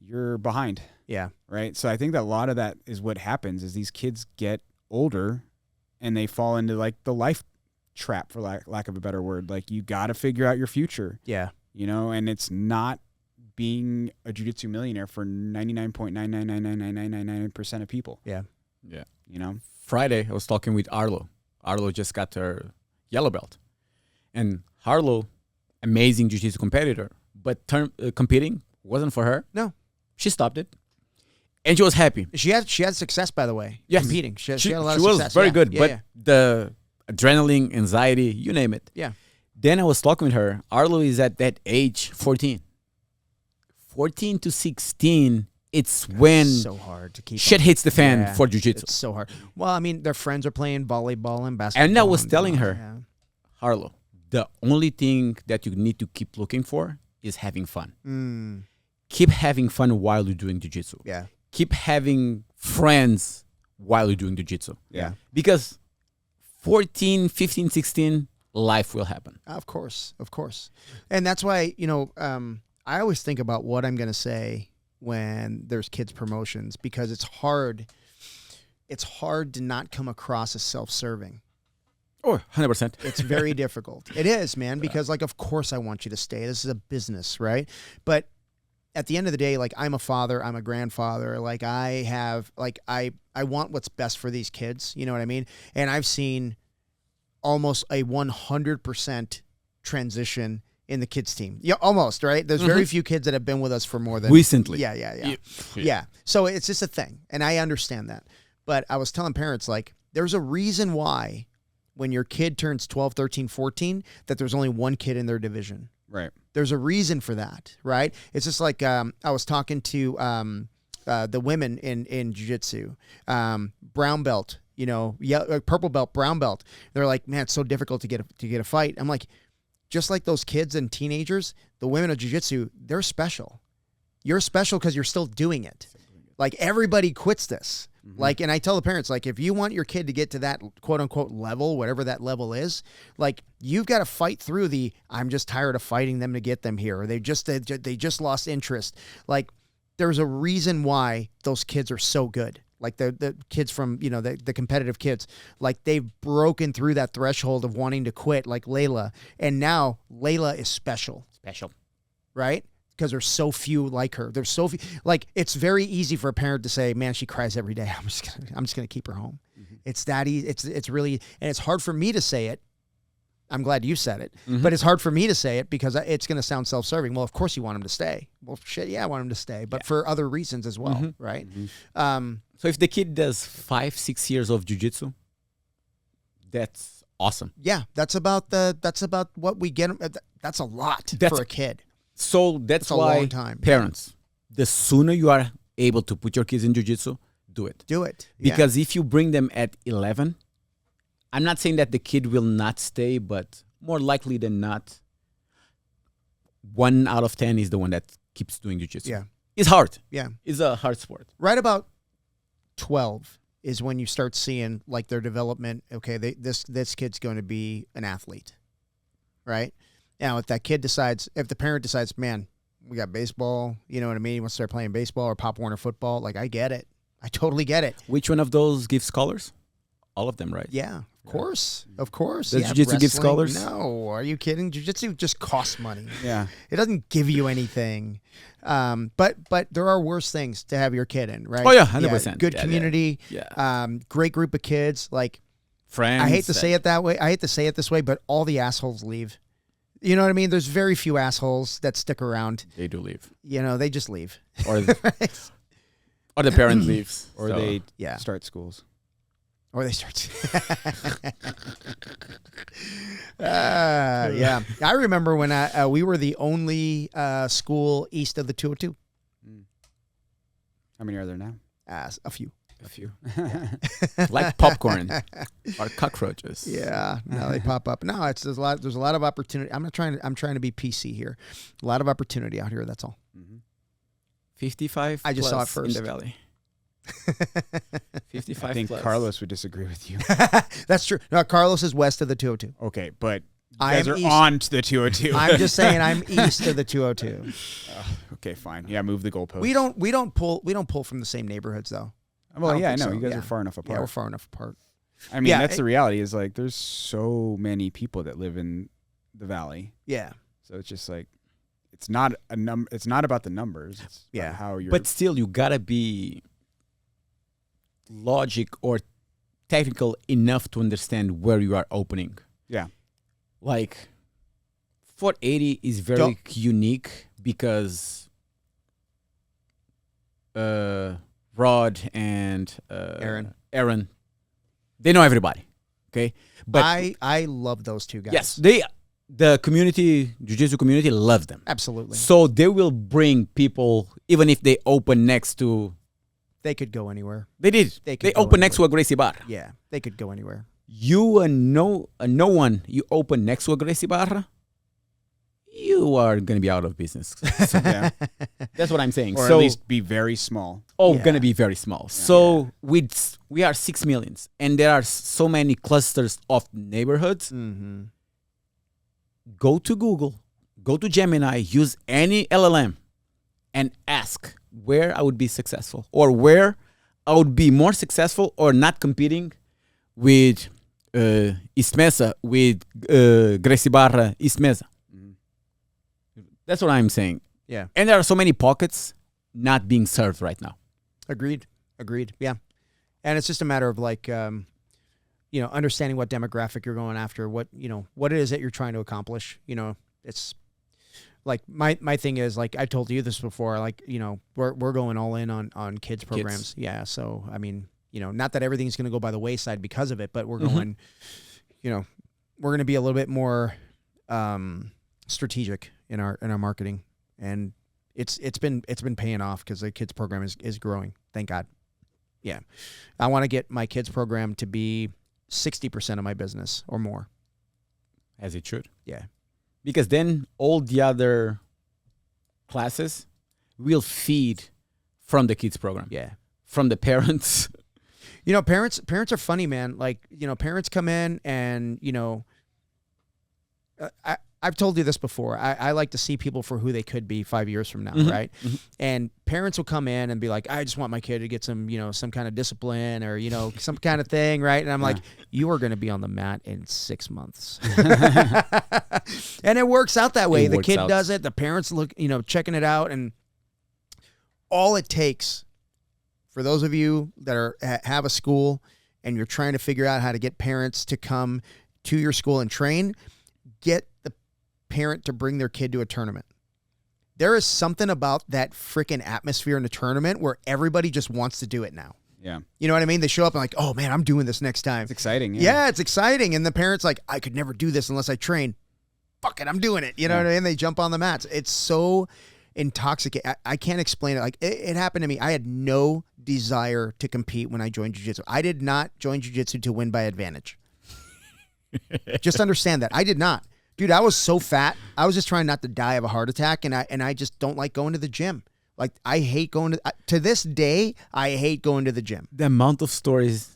you're behind. Yeah. Right. So I think that a lot of that is what happens is these kids get older and they fall into like the life trap, for lack of a better word. Like you got to figure out your future. Yeah. And it's not being a jiu-jitsu millionaire for 99.9999999% of people. Yeah. Yeah. Friday I was talking with Arlo. Arlo just got her yellow belt. And Arlo, amazing jiu-jitsu competitor, but competing wasn't for her. No. She stopped it. And she was happy. She had success, by the way. Yes. Competing. She had a lot of success. She was very good, Yeah, but the adrenaline, anxiety, you name it. Yeah. Then I was talking with her. Arlo is at that age, 14. 14 to 16, it's when so hard to keep shit up. hits the fan for jiu-jitsu. It's so hard. Well, I mean, their friends are playing volleyball and basketball. And I was telling her, Arlo, the only thing that you need to keep looking for is having fun. Mm. Keep having fun while you're doing jiu-jitsu. Yeah. Keep having friends while you're doing jiu-jitsu. Yeah. Because 14, 15, 16, life will happen. Of course. And that's why, I always think about what I'm going to say when there's kids promotions, because it's hard to not come across as self-serving. Oh, 100%. It's very difficult. It is, man, because like, of course I want you to stay. This is a business, right? But at the end of the day, like, I'm a father, I'm a grandfather. Like, I want what's best for these kids. You know what I mean? And I've seen almost a 100% transition in the kids team. Yeah, almost, right? There's very few kids that have been with us for more than recently. Yeah. So it's just a thing. And I understand that. But I was telling parents, like, there's a reason why when your kid turns 12, 13, 14, that there's only one kid in their division. Right. There's a reason for that, right? It's just like I was talking to the women in jiu-jitsu, brown belt, purple belt, brown belt. They're like, man, it's so difficult to get a fight. I'm like, just like those kids and teenagers, the women of jiu-jitsu, they're special. You're special because you're still doing it. Like, everybody quits this. Like, and I tell the parents, like, if you want your kid to get to that quote unquote level, whatever that level is, like, you've got to fight through I'm just tired of fighting them to get them here. Or they just lost interest. Like, there's a reason why those kids are so good. Like, the kids from, the competitive kids, like, they've broken through that threshold of wanting to quit, like Layla. And now Layla is special. Right? Because there's so few like her. There's so few. Like, it's very easy for a parent to say, "Man, she cries every day. I'm just gonna keep her home." It's that easy. It's really, and it's hard for me to say it. I'm glad you said it, but it's hard for me to say it because it's gonna sound self-serving. Well, of course you want him to stay. Well, shit, yeah, I want him to stay, but for other reasons as well, right? So if the kid does 5-6 years of jiu-jitsu, that's awesome. Yeah, that's about what we get. That's a lot for a kid. So that's a why long time. Parents, the sooner you are able to put your kids in jiu-jitsu, do it. Because if you bring them at 11, I'm not saying that the kid will not stay, but more likely than not, 1 out of 10 is the one that keeps doing jiu-jitsu. Yeah. It's hard. Yeah. It's a hard sport. Right about 12 is when you start seeing, like, their development. Okay, this kid's going to be an athlete, right? Now, if the parent decides, man, we got baseball, you know what I mean? He wants to start playing baseball or Pop Warner football. Like, I get it. I totally get it. Which one of those gives scholars? All of them, right? Yeah, of course. Does jiu-jitsu give scholars? No, are you kidding? Jiu-jitsu just costs money. Yeah. It doesn't give you anything. But there are worse things to have your kid in, right? Oh, yeah, 100%. Good community. Yeah. Great group of kids. Like, friends. I hate to say it that way. I hate to say it this way, but all the assholes leave. You know what I mean? There's very few assholes that stick around. They do leave. They just leave. Or the parent leaves. Or they start schools. Or they start. Yeah. I remember when we were the only school east of the 202. How many are there now? A few. A few. Like popcorn or cockroaches. Yeah, no, they pop up. No, there's a lot of opportunity. I'm trying to be PC here. A lot of opportunity out here. That's all. 55. I just saw it first in the valley. 55. I think plus. Carlos would disagree with you. That's true. No, Carlos is west of the 202. Okay, but you I guys am are east. on to the 202. I'm just saying I'm east of the 202. Okay, fine. Yeah, move the goalpost. We don't pull from the same neighborhoods though. Well, yeah, I think know. so. You guys Yeah. are far enough apart. Yeah, we're far enough apart. I mean, Yeah, that's the reality is, like, there's so many people that live in the valley. Yeah. So it's just like, it's not it's not about the numbers. It's about how you're. But still, you gotta be logic or technical enough to understand where you are opening. Yeah. Like, 480 is very unique because Rod and Aaron, they know everybody. Okay, but I love those two guys. Yes, the community, jiu-jitsu community, loves them. Absolutely. So they will bring people, even if they open next to. They could go anywhere. They did. They opened next to a Gracie Bar. Yeah, they could go anywhere. you no one you open next to a Gracie Barra, you are going to be out of business. So, Yeah. that's what I'm saying. Or so, at least be very small. Yeah. going to be very small. So we are 6 millions, and there are so many clusters of neighborhoods. Mm-hmm. Go to Google, go to Gemini, use any LLM, and ask where I would be successful, or where I would be more successful, or not competing with East Mesa, with Gracie Barra, East Mesa. That's what I'm saying. Yeah. And there are so many pockets not being served right now. Agreed. Yeah. And it's just a matter of like, understanding what demographic you're going after, what it is that you're trying to accomplish. It's like my thing is, like I told you this before, like, we're going all in on kids programs. Yeah. So, I mean, not that everything's going to go by the wayside because of it, but we're going, we're going to be a little bit more strategic in our marketing, and it's been paying off because the kids program is growing. Thank God. Yeah. I want to get my kids program to be 60% of my business or more. As it should. Yeah. Because then all the other classes will feed from the kids program. Yeah. From the parents. Parents are funny, man. Like, parents come in and, I've told you this before. I like to see people for who they could be 5 years from now, right? Mm-hmm. And parents will come in and be like, I just want my kid to get some, some kind of discipline or, some kind of thing, right? And I'm like, you are going to be on the mat in 6 months. And it works out that way. The kid does it. The parents look, checking it out. And all it takes for those of you that have a school and you're trying to figure out how to get parents to come to your school and train, get the parent to bring their kid to a tournament. There is something about that freaking atmosphere in the tournament where everybody just wants to do it now. Yeah. You know what I mean? They show up and like, oh man, I'm doing this next time. It's exciting. Yeah, it's exciting. And the parent's like, I could never do this unless I train. Fuck it, I'm doing it. You know what I mean? They jump on the mats. It's so intoxicating. I can't explain it. Like it happened to me. I had no desire to compete when I joined jiu-jitsu. I did not join jiu-jitsu to win by advantage. Just understand that. I did not. Dude, I was so fat. I was just trying not to die of a heart attack, and I just don't like going to the gym. Like, I hate going to this day, I hate going to the gym. The amount of stories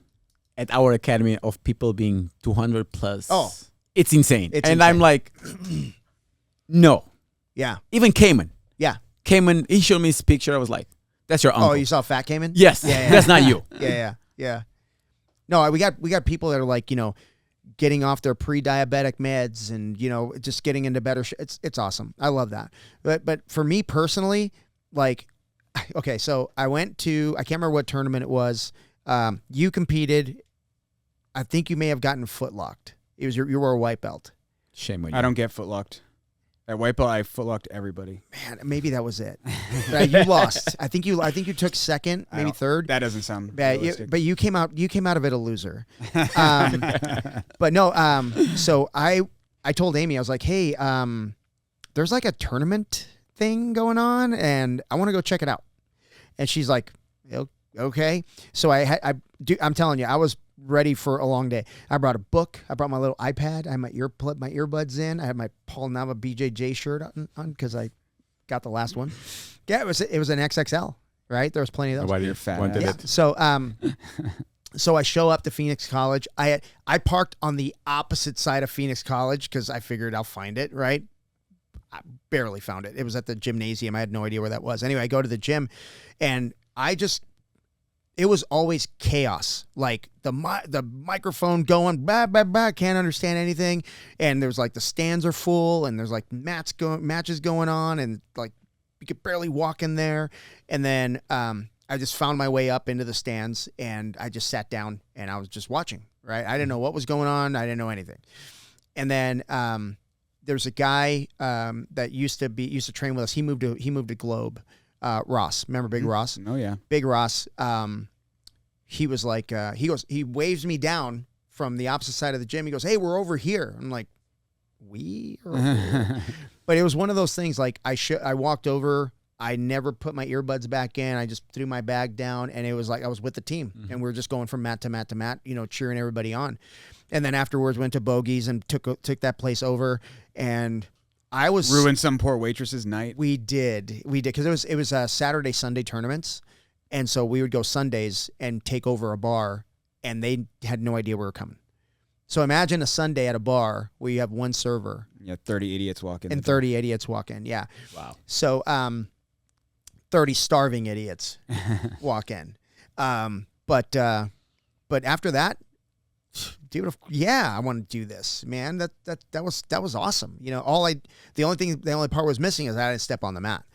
at our academy of people being 200 plus. Oh. It's insane. It's and insane. I'm like, no. Yeah. Even Cayman. Yeah. Cayman, he showed me his picture. I was like, that's your uncle. Oh, you saw Fat Cayman? Yes. Yeah. That's not you. Yeah. No, we got people that are like, getting off their pre-diabetic meds and, just getting into better shit. It's awesome. I love that. But for me personally, like, okay, so I can't remember what tournament it was. You competed. I think you may have gotten footlocked. It was you were a white belt. Shame on you. I don't get footlocked. At white belt, I footlocked everybody. Man, maybe that was it. You lost. I think you took second, maybe third. That doesn't sound bad. realistic. But you came out of it a loser. But no. So I told Amy, I was like, hey, there's like a tournament thing going on, and I want to go check it out. And she's like, okay. So I'm telling you, I was ready for a long day. I brought a book. I brought my little iPad. I had my earbuds in. I had my Paul Nava BJJ shirt on because I got the last one. Yeah, it was an XXL, right? There was plenty of those. Why you're fat? Yeah. So I show up to Phoenix College. I parked on the opposite side of Phoenix College because I figured I'll find it, right? I barely found it. It was at the gymnasium. I had no idea where that was. Anyway, I go to the gym, and it was always chaos. Like the microphone going, blah, blah, blah, can't understand anything. And there's like the stands are full, and there's like matches going on, and like you could barely walk in there. And then I just found my way up into the stands, and I just sat down, and I was just watching, right? I didn't know what was going on. I didn't know anything. And then there's a guy that used to train with us. He moved to Globe. Ross, remember Big Ross? Oh yeah, Big Ross. He was like, he waves me down from the opposite side of the gym. He goes, "Hey, we're over here." I'm like, "We are over here?" But it was one of those things. Like I walked over. I never put my earbuds back in. I just threw my bag down, and it was like I was with the team, and we were just going from mat to mat to mat, cheering everybody on. And then afterwards went to Bogies and took that place over, and I was ruined some poor waitress's night. We did because it was Saturday Sunday tournaments, and so we would go Sundays and take over a bar, and they had no idea we were coming. So imagine a Sunday at a bar where you have one server. Yeah, 30 idiots walk in. And 30 idiots walk in. Yeah. Wow. So 30 starving idiots walk in. But after that, dude, I want to do this, man. That was awesome. The only part was missing is I didn't step on the mat.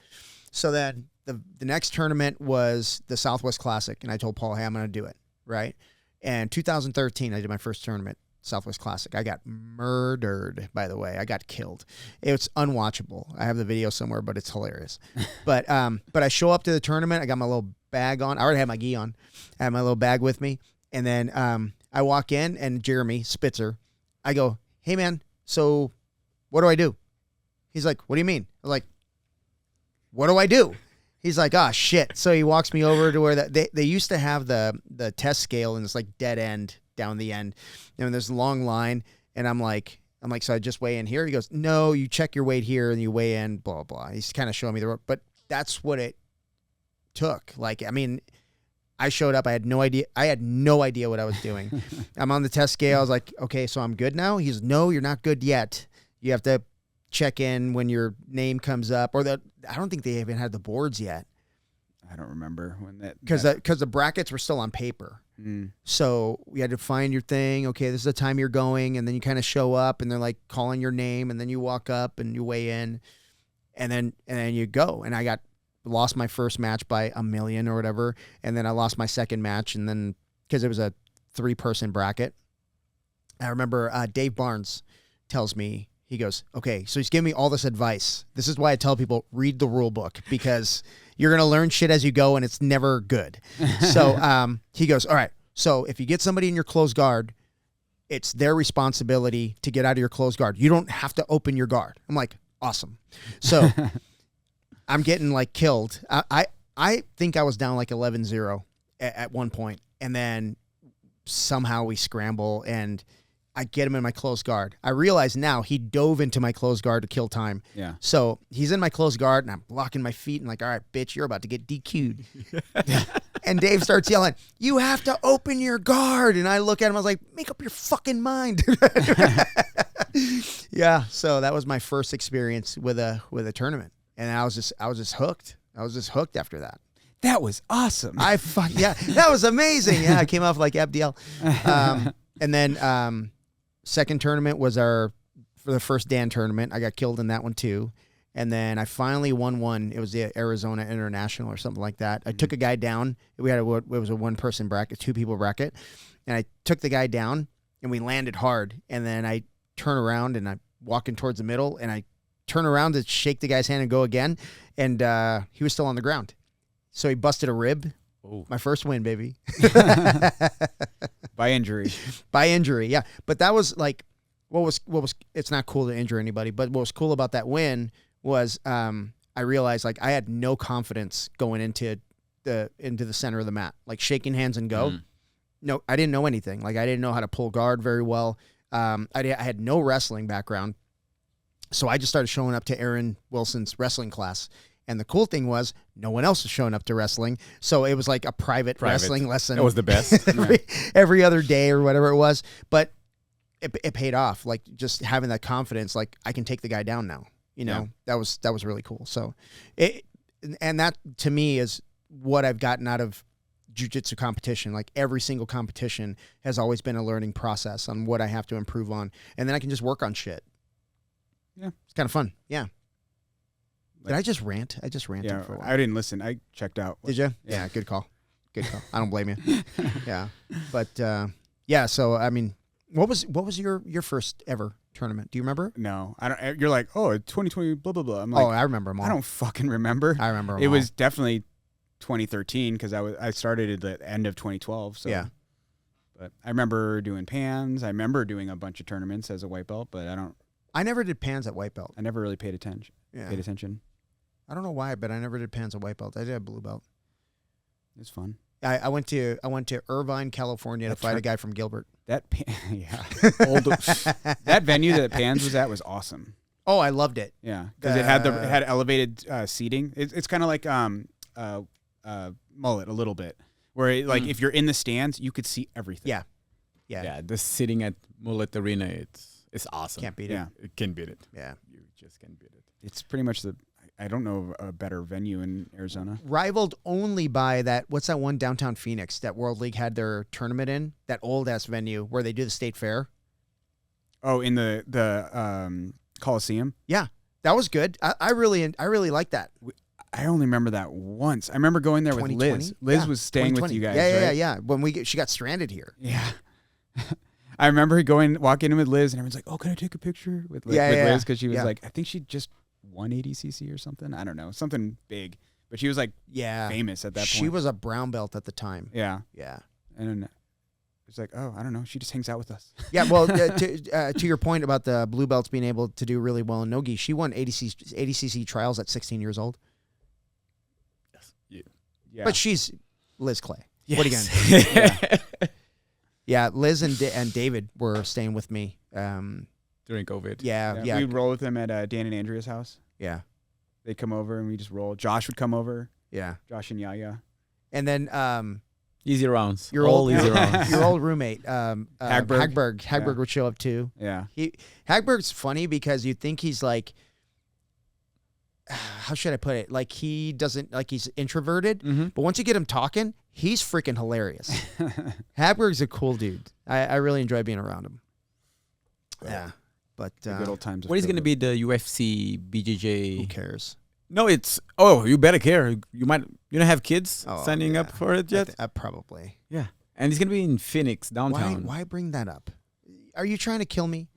So then the next tournament was the Southwest Classic, and I told Paul, hey, I'm going to do it, right? And 2013, I did my first tournament, Southwest Classic. I got murdered, by the way. I got killed. It's unwatchable. I have the video somewhere, but it's hilarious. But I show up to the tournament. I got my little bag on. I already had my gi on. I had my little bag with me. And then I walk in, and Jeremy Spitzer, I go, hey, man, so what do I do? He's like, what do you mean? I'm like, what do I do? He's like, oh, shit. So he walks me over to where they used to have the test scale, and it's like dead end down the end. And there's a long line, and I'm like, so I just weigh in here? He goes, no, you check your weight here, and you weigh in, blah, blah. He's kind of showing me the rope. But that's what it took. Like, I mean, I showed up. I had no idea. What I was doing. I'm on the test scale. I was like, okay, so I'm good now? He's, no, you're not good yet. You have to check in when your name comes up. Or I don't think they even had the boards yet. I don't remember when that. Because the brackets were still on paper. Mm. So we had to find your thing. Okay, this is the time you're going. And then you kind of show up, and they're like calling your name. And then you walk up and you weigh in. And then you go. And I lost my first match by 1 million or whatever. And then I lost my second match. And then because it was a 3-person bracket, I remember Dave Barnes tells me, he goes, okay, so he's giving me all this advice. This is why I tell people, read the rule book, because you're going to learn shit as you go, and it's never good. So he goes, all right, so if you get somebody in your closed guard, it's their responsibility to get out of your closed guard. You don't have to open your guard. I'm like, awesome. So I'm getting like killed. I think I was down like 11-0 at one point, and then somehow we scramble, and I get him in my closed guard. I realize now he dove into my closed guard to kill time. Yeah. So he's in my closed guard, and I'm blocking my feet and like, all right, bitch, you're about to get DQ'd. And Dave starts yelling, you have to open your guard. And I look at him, I was like, make up your fucking mind. Yeah. So that was my first experience with a tournament. And I was just hooked. I was just hooked after that. That was awesome. Yeah, that was amazing. Yeah, I came off like Abdiel. And then second tournament was for the first Dan tournament. I got killed in that one too. And then I finally won one. It was the Arizona International or something like that. I took a guy down. It was a 1-person bracket, 2-people bracket. And I took the guy down, and we landed hard. And then I turn around, and I'm walking towards the middle, and I turn around to shake the guy's hand and go again. And he was still on the ground. So he busted a rib. Oh. My first win, baby. By injury. By injury, yeah. But that was like, what was it's not cool to injure anybody, but what was cool about that win was I realized like I had no confidence going into the center of the mat, like shaking hands and go. No, I didn't know anything. Like I didn't know how to pull guard very well. I had no wrestling background. So I just started showing up to Aaron Wilson's wrestling class. And the cool thing was no one else was showing up to wrestling. So it was like a private wrestling lesson. That was the best. every other day or whatever it was. But it paid off. Like just having that confidence, like I can take the guy down now. That was really cool. So and that to me is what I've gotten out of jiu-jitsu competition. Like every single competition has always been a learning process on what I have to improve on. And then I can just work on shit. Yeah. It's kind of fun. Yeah. Did I just rant? I just ranted for a while. I didn't listen. I checked out. Did you? Yeah, good call. Good call. I don't blame you. Yeah. But yeah, so I mean, what was your first ever tournament? Do you remember? No. I don't. You're like, "Oh, 2020 blah blah blah." I'm like, "Oh, I remember them all." I don't fucking remember. I remember them It all. was definitely 2013 because I started at the end of 2012, so. Yeah. But I remember doing pans. I remember doing a bunch of tournaments as a white belt, but I never did pans at white belt. I never really paid attention. Yeah. Paid attention. I don't know why, but I never did pans and white belt. I did a blue belt. It's fun. I went to Irvine, California to fight a guy from Gilbert. That that venue that Pans was at was awesome. Oh, I loved it. Yeah, because it had elevated seating. It's kind of like Mullet a little bit, where if you're in the stands, you could see everything. Yeah. The sitting at Mullet Arena, it's awesome. Can't beat it. Yeah, It can beat it. Yeah. You just can't beat it. it's pretty much I don't know a better venue in Arizona. Rivaled only by what's that one downtown Phoenix that World League had their tournament in? That old-ass venue where they do the state fair. Oh, in the Coliseum? Yeah, that was good. I really like that. I only remember that once. I remember going there with Liz. Liz was staying with you guys, right? Yeah. When she got stranded here. Yeah. I remember walking in with Liz, and everyone's like, "Oh, can I take a picture with Liz?" Because she was like, I think she just won ADCC or something. I don't know, something big. But she was like, famous at that point. She was a brown belt at the time. Yeah. Yeah. And it's like, oh, I don't know. She just hangs out with us. Yeah. Well, to your point about the blue belts being able to do really well in no-gi, she won ADCC trials at 16 years old. Yes. Yeah. But she's Liz Clay. Yes. What are you gonna do? Yeah, Liz and David were staying with me. During COVID. Yeah. We'd roll with them at Dan and Andrea's house. Yeah. They'd come over and we just roll. Josh would come over. Yeah. Josh and Yaya. And then Easy rounds. your All old easy rounds. your old roommate, Hagberg. Yeah. Would show up too. Yeah. Hagberg's funny because you think he's like, how should I put it? Like he's introverted, but once you get him talking, he's freaking hilarious. Hagberg's a cool dude. I really enjoy being around him. Yeah, but The good old times. What is going to be the UFC BJJ? who cares? No, you better care. You don't have kids signing up for it yet? Probably. Yeah. And it's going to be in Phoenix, downtown. Why bring that up? Are you trying to kill me?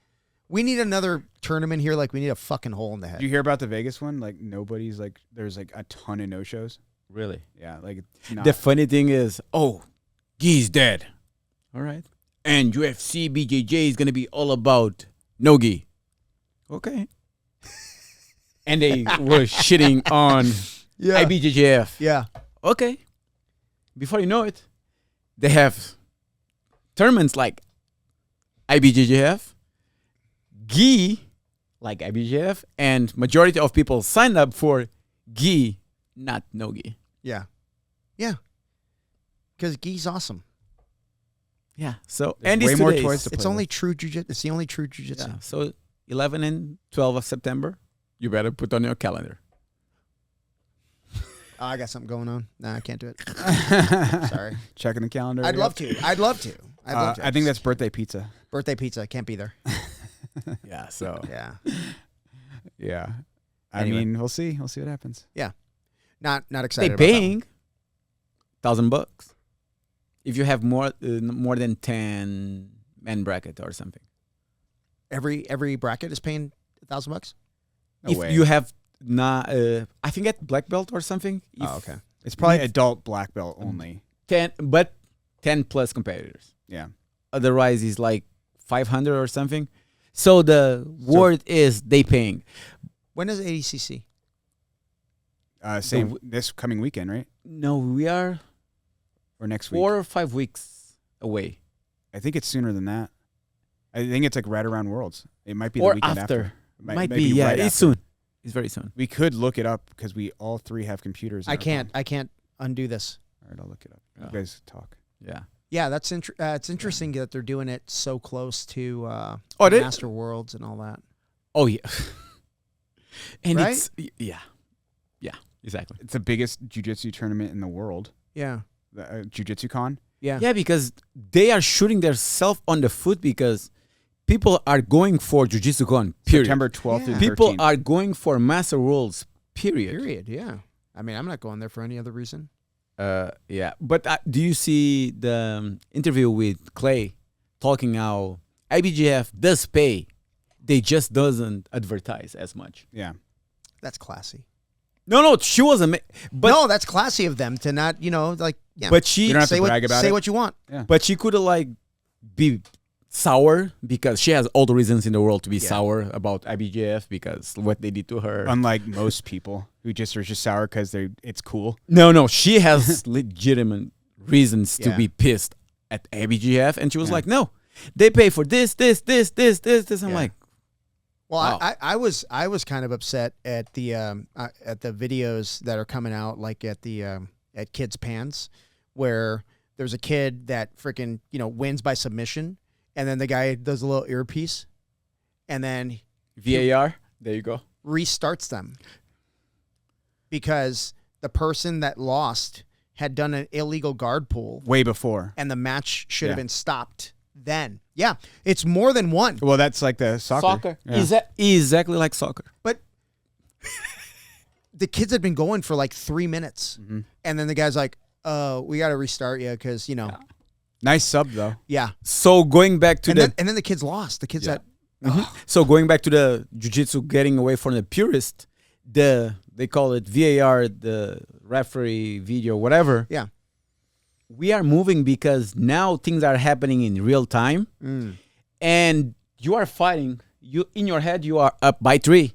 We need another tournament here like we need a fucking hole in the head. Did you hear about the Vegas one? Like nobody's there's a ton of no-shows. Really? Yeah, it's not. The funny thing is, Gi's dead. All right. And UFC BJJ is going to be all about no-gi. Okay. And they were shitting on IBJJF. Yeah. Okay. Before you know it, they have tournaments like IBJJF, Gi, like IBJJF, and majority of people signed up for Gi, not no-gi. Yeah. Yeah. Because Gi's awesome. Yeah. So There's and way it's more today's. choice to It's play only with. true jiu-jitsu. It's the only true jiu-jitsu. Yeah. So 11 and 12 of September, you better put on your calendar. Oh, I got something going on. Nah, I can't do it. Sorry. Checking the calendar. I'd love to. I think that's birthday pizza. birthday pizza. Can't be there. Yeah. So Yeah. Yeah. Anyway. I mean, we'll see. We'll see what happens. Not they excited about that one. paying $1,000 if you have more than 10 men bracket or something. Every bracket is paying $1,000. No if way. you have not, I think at black belt or something. Oh, okay. It's probably adult black belt only. 10 plus competitors. Yeah. Otherwise, it's like 500 or something. So the word is they paying. When is ADCC? This coming weekend, right? No, we are Or next week? 4 or 5 weeks away. I think it's sooner than that. I think it's right around Worlds. It might be the Or weekend after. It Might be, yeah. right It's after. soon. It's very soon. We could look it up because we all three have computers. in I our can't. phone. I can't undo this. All right, I'll look it up. Yeah. You guys talk. Yeah. Yeah, that's it's interesting that they're doing it so close to they- Master Worlds and all that. Oh, yeah. And Right? it's, yeah. Yeah, exactly. It's the biggest jiu-jitsu tournament in the world. Yeah. The Jiu-Jitsu Con. Yeah. Yeah, because they are shooting themselves on the foot because people are going for Jiu-Jitsu Con, period. September 12th Yeah. and People 13th. are going for Master Worlds, period. Period. Yeah. I mean, I'm not going there for any other reason. Yeah. But do you see the interview with Clay talking how IBJF does pay? They just doesn't advertise as much. Yeah. That's classy. No, she was but No, that's classy of them to not, yeah. but she You don't have to say brag about say it. what you want. but she could have like be sour because she has all the reasons in the world to be sour about IBJF because what they did to her. Unlike most people who just are just sour because it's cool. No, she has legitimate reasons to be pissed at IBJF, and she was like, "No, they pay for this. I'm like, well, wow. I was kind of upset at the videos that are coming out, like at the at Kids Pans, where there's a kid that freaking wins by submission, and then the guy does a little earpiece, and then VAR. There you go. Restarts them because the person that lost had done an illegal guard pull Way before. and the match should have been stopped then. Yeah, it's more than one. Well, that's like the soccer. Yeah. Exactly like soccer. But the kids had been going for like 3 minutes, and then the guy's like, we got to restart you because, Nice sub, though. Yeah. So going back to And then the kids lost. The kids that... So going back to the jiu-jitsu getting away from the purist, they call it VAR, the referee video, whatever. Yeah. We are moving because now things are happening in real time, and you are fighting. You in your head, you are up by 3.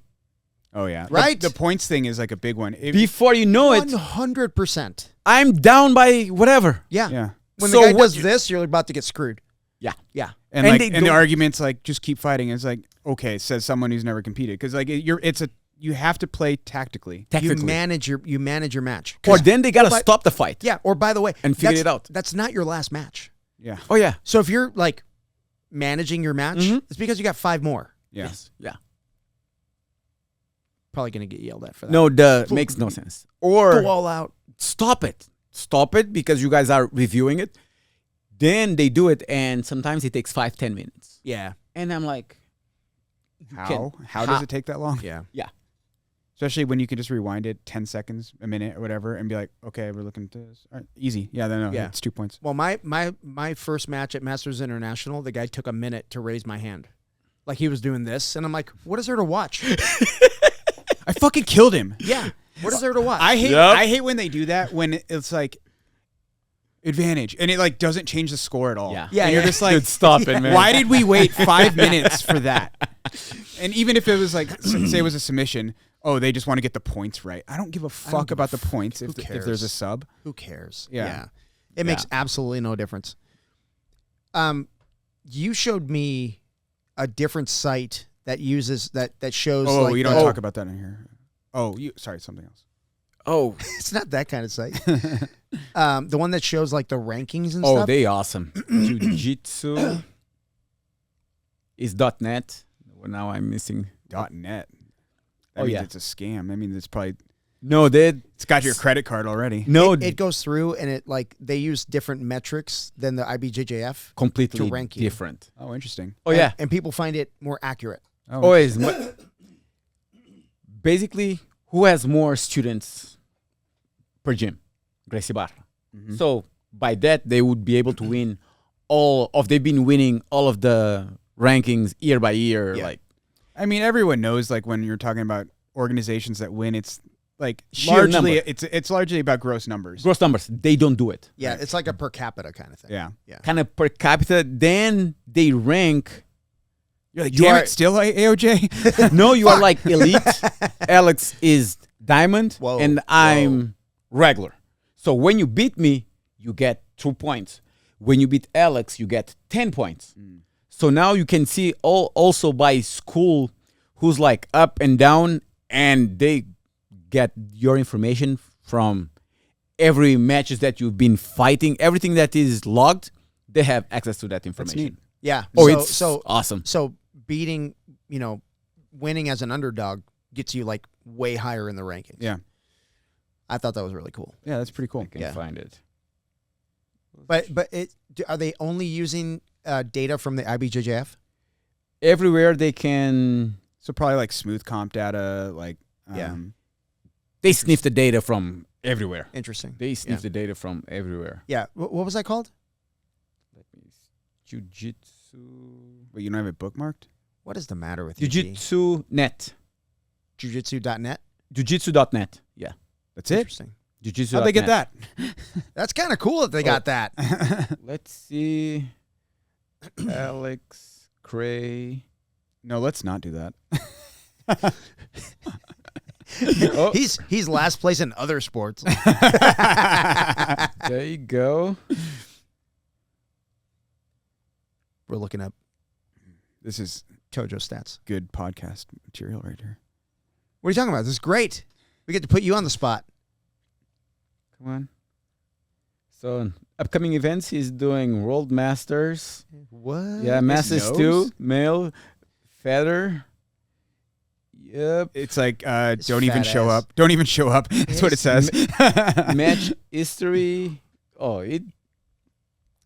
Oh, yeah. Right? The points thing is like a big one. Before you know it, 100%. I'm down by whatever. Yeah. Yeah. When So the guy what does you- this, you're about to get screwed. Yeah. Yeah. And, And like, they and the don't- argument's like, just keep fighting. It's like, okay, says someone who's never competed. Because like you have to play tactically. You manage your match. Or then they gotta by- stop the fight. Yeah. Or by the way, And figure it out. That's not your last match. Yeah. Oh yeah. So if you're like managing your match, it's because you got 5 more. Yeah. Yes. Yeah. Probably gonna get yelled at for that. No, makes no sense. Or Go all out. stop it because you guys are reviewing it. Then they do it, and sometimes it takes 5-10 minutes. Yeah. And I'm like, How does it take that long? Yeah. yeah. Especially when you can just rewind it 10 seconds, a minute, or whatever, and be like, okay, we're looking at this. All right, easy. Yeah, no, Yeah. it's 2 points. Well, my first match at Masters International, the guy took a minute to raise my hand. Like he was doing this, and I'm like, what is there to watch? I fucking killed him. Yeah. What is there to watch? I hate Yep. I hate when they do that, when it's like advantage and it like doesn't change the score at all. Yeah. Yeah, And you're yeah. just like, Dude, stop it, man. why did we wait 5 minutes for that? And even if it was like, say it was a submission, oh, they just want to get the points right. I don't give a fuck about the points if there's a sub. Who cares? Yeah. It makes absolutely no difference. You showed me a different site that uses that shows. Oh, like you don't the- talk about that in here. Oh, sorry, something else. Oh, It's not that kind of site. The one that shows like the rankings and oh, stuff. they awesome. Jiu-jitsu is .net. Well, now I'm missing. .net. That Oh, means yeah. it's a scam. I mean, it's probably No, it's got your credit card already. no, It goes through and it like they use different metrics than the IBJJF. completely to rank you. different. Oh, interesting. Oh yeah, And people find it more accurate. Oh, always. Basically, who has more students per gym? Gracie Barra. Mhm. So by that, they would be able to win they've been winning all of the rankings year by year. Yeah. Like I mean, everyone knows like when you're talking about organizations that win, it's like Sheer largely number. it's largely about gross numbers. gross numbers, they don't do it. Yeah, it's like a per capita kind of thing. Yeah. Kind of per capita, then they rank. You're like, You damn are- it, still AOJ? No, you are like elite. Alex is diamond, Whoa, and I'm regular. So when you beat me, you get 2 points. When you beat Alex, you get 10 points. So now you can see also by school who's like up and down, and they get your information from every matches that you've been fighting. Everything that is logged, they have access to that That's information. neat. Yeah. Oh, so, it's so awesome. so beating, winning as an underdog gets you like way higher in the rankings. Yeah. I thought that was really cool. Yeah, that's pretty cool. I can Yeah. find it. But are they only using data from the IBJJF? Everywhere they can, So probably like smooth comp data, like Yeah. they sniff the data from everywhere. Interesting. They sniff Yeah. the data from everywhere. Yeah. What was that called? Let me see. Jiu-jitsu. But you don't have it bookmarked? What is the matter with you? G? Jiu-jitsu net. Jiu-jitsu.net? Jiu-jitsu.net. Yeah. That's it? Interesting. Jiu-jitsu. How'd they get that? That's kind of cool that they got that. Let's see. Alex Cray. No, let's not do that. Oh. He's last place in other sports. There you go. We're looking up This is Tojo stats. good podcast material right here. What are you talking about? This is great. We get to put you on the spot. Come on. So, upcoming events, he's doing World Masters. What? Yeah, Masters knows? 2, male, feather. Yep. It's like, His don't even fat show ass. up. Don't even show up. That's what it says. Match history. Oh, it.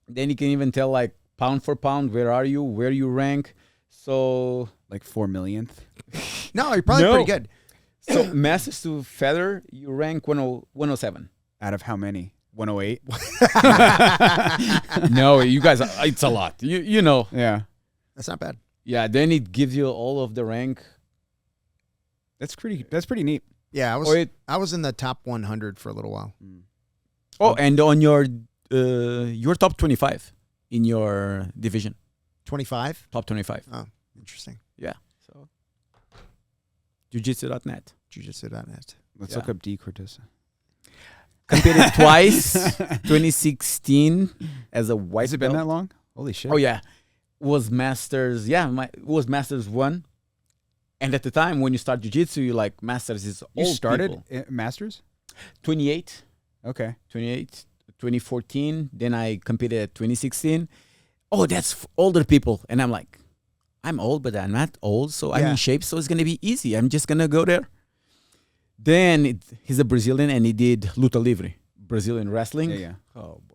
Then you can even tell, like, pound for pound, where are you, where you rank. So, Like 4 millionth. No, you're probably No. pretty good. so Masters to feather, you rank 107. Out of how many? 108? No, you guys, it's a lot. You know. Yeah. That's not bad. Yeah, then it gives you all of the rank. That's pretty neat. Yeah, Or I was in the top 100 for a little while. Oh, and on your top 25 in your division. 25? Top 25. Oh, interesting. Yeah. So jiu-jitsu.net. Jiu-jitsu.net. Let's Yeah. look up Dee Cardoso. Competed twice, 2016 as a white Has it been belt. that long? Holy shit. Oh yeah, was Masters. Yeah, it was Masters 1. And at the time when you start jiu-jitsu, you like Masters is You old started people. at Masters? 28, Okay. 2014. Then I competed at 2016. Oh, that's older people. And I'm like, I'm old, but I'm not old, so I'm Yeah. in shape, so it's gonna be easy. I'm just gonna go there. Then he's a Brazilian, and he did luta livre, Brazilian wrestling. Yeah. Oh boy.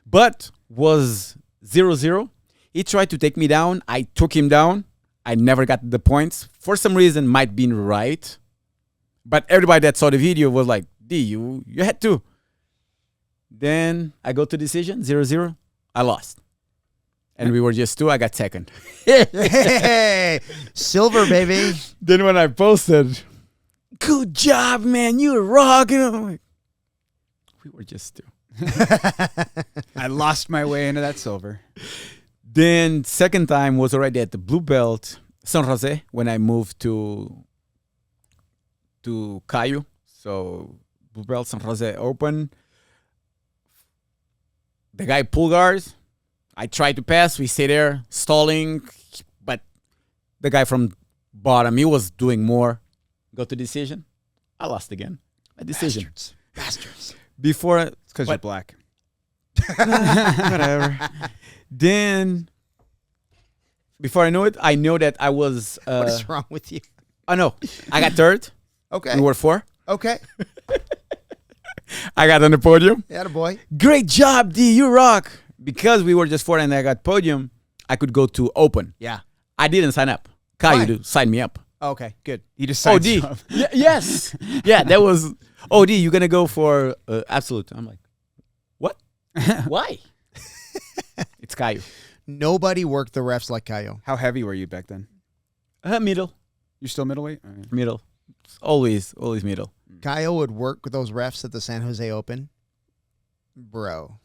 But was 0-0. He tried to take me down. I took him down. I never got the points. For some reason, might be right. But everybody that saw the video was like, D, you had to. Then I go to decision, 0-0. I lost. And we were just two. I got second. Hey, silver, baby. Then when I posted, good job, man. You're rocking. I'm like, we were just two. I lost my way into that silver. Then second time was already at the blue belt, San Jose, when I moved to Cayo. So blue belt, San Jose open. The guy pulled guards. I tried to pass. We stay there stalling, but the guy from bottom, he was doing more. Go to decision. I lost again. A decision. Bastards. Before It's because you're What? black. whatever. Then, before I know it, I know that I was. What is wrong with you? Oh no, I got third. Okay. We were 4. Okay. I got on the podium. Yeah, boy. Great job, D. You rock. Because we were just 4 and I got podium, I could go to open. Yeah. I didn't sign up. Why? Caio signed me up. Okay, good. He just Oh, signed D. you up. Yes. Yeah, that was. Oh, D, you're gonna go for absolute. I'm like, what? Why? It's Caio. Nobody worked the refs like Caio. How heavy were you back then? Middle. You're still middleweight? All right. Middle. Always middle. Caio would work with those refs at the San Jose Open. Bro.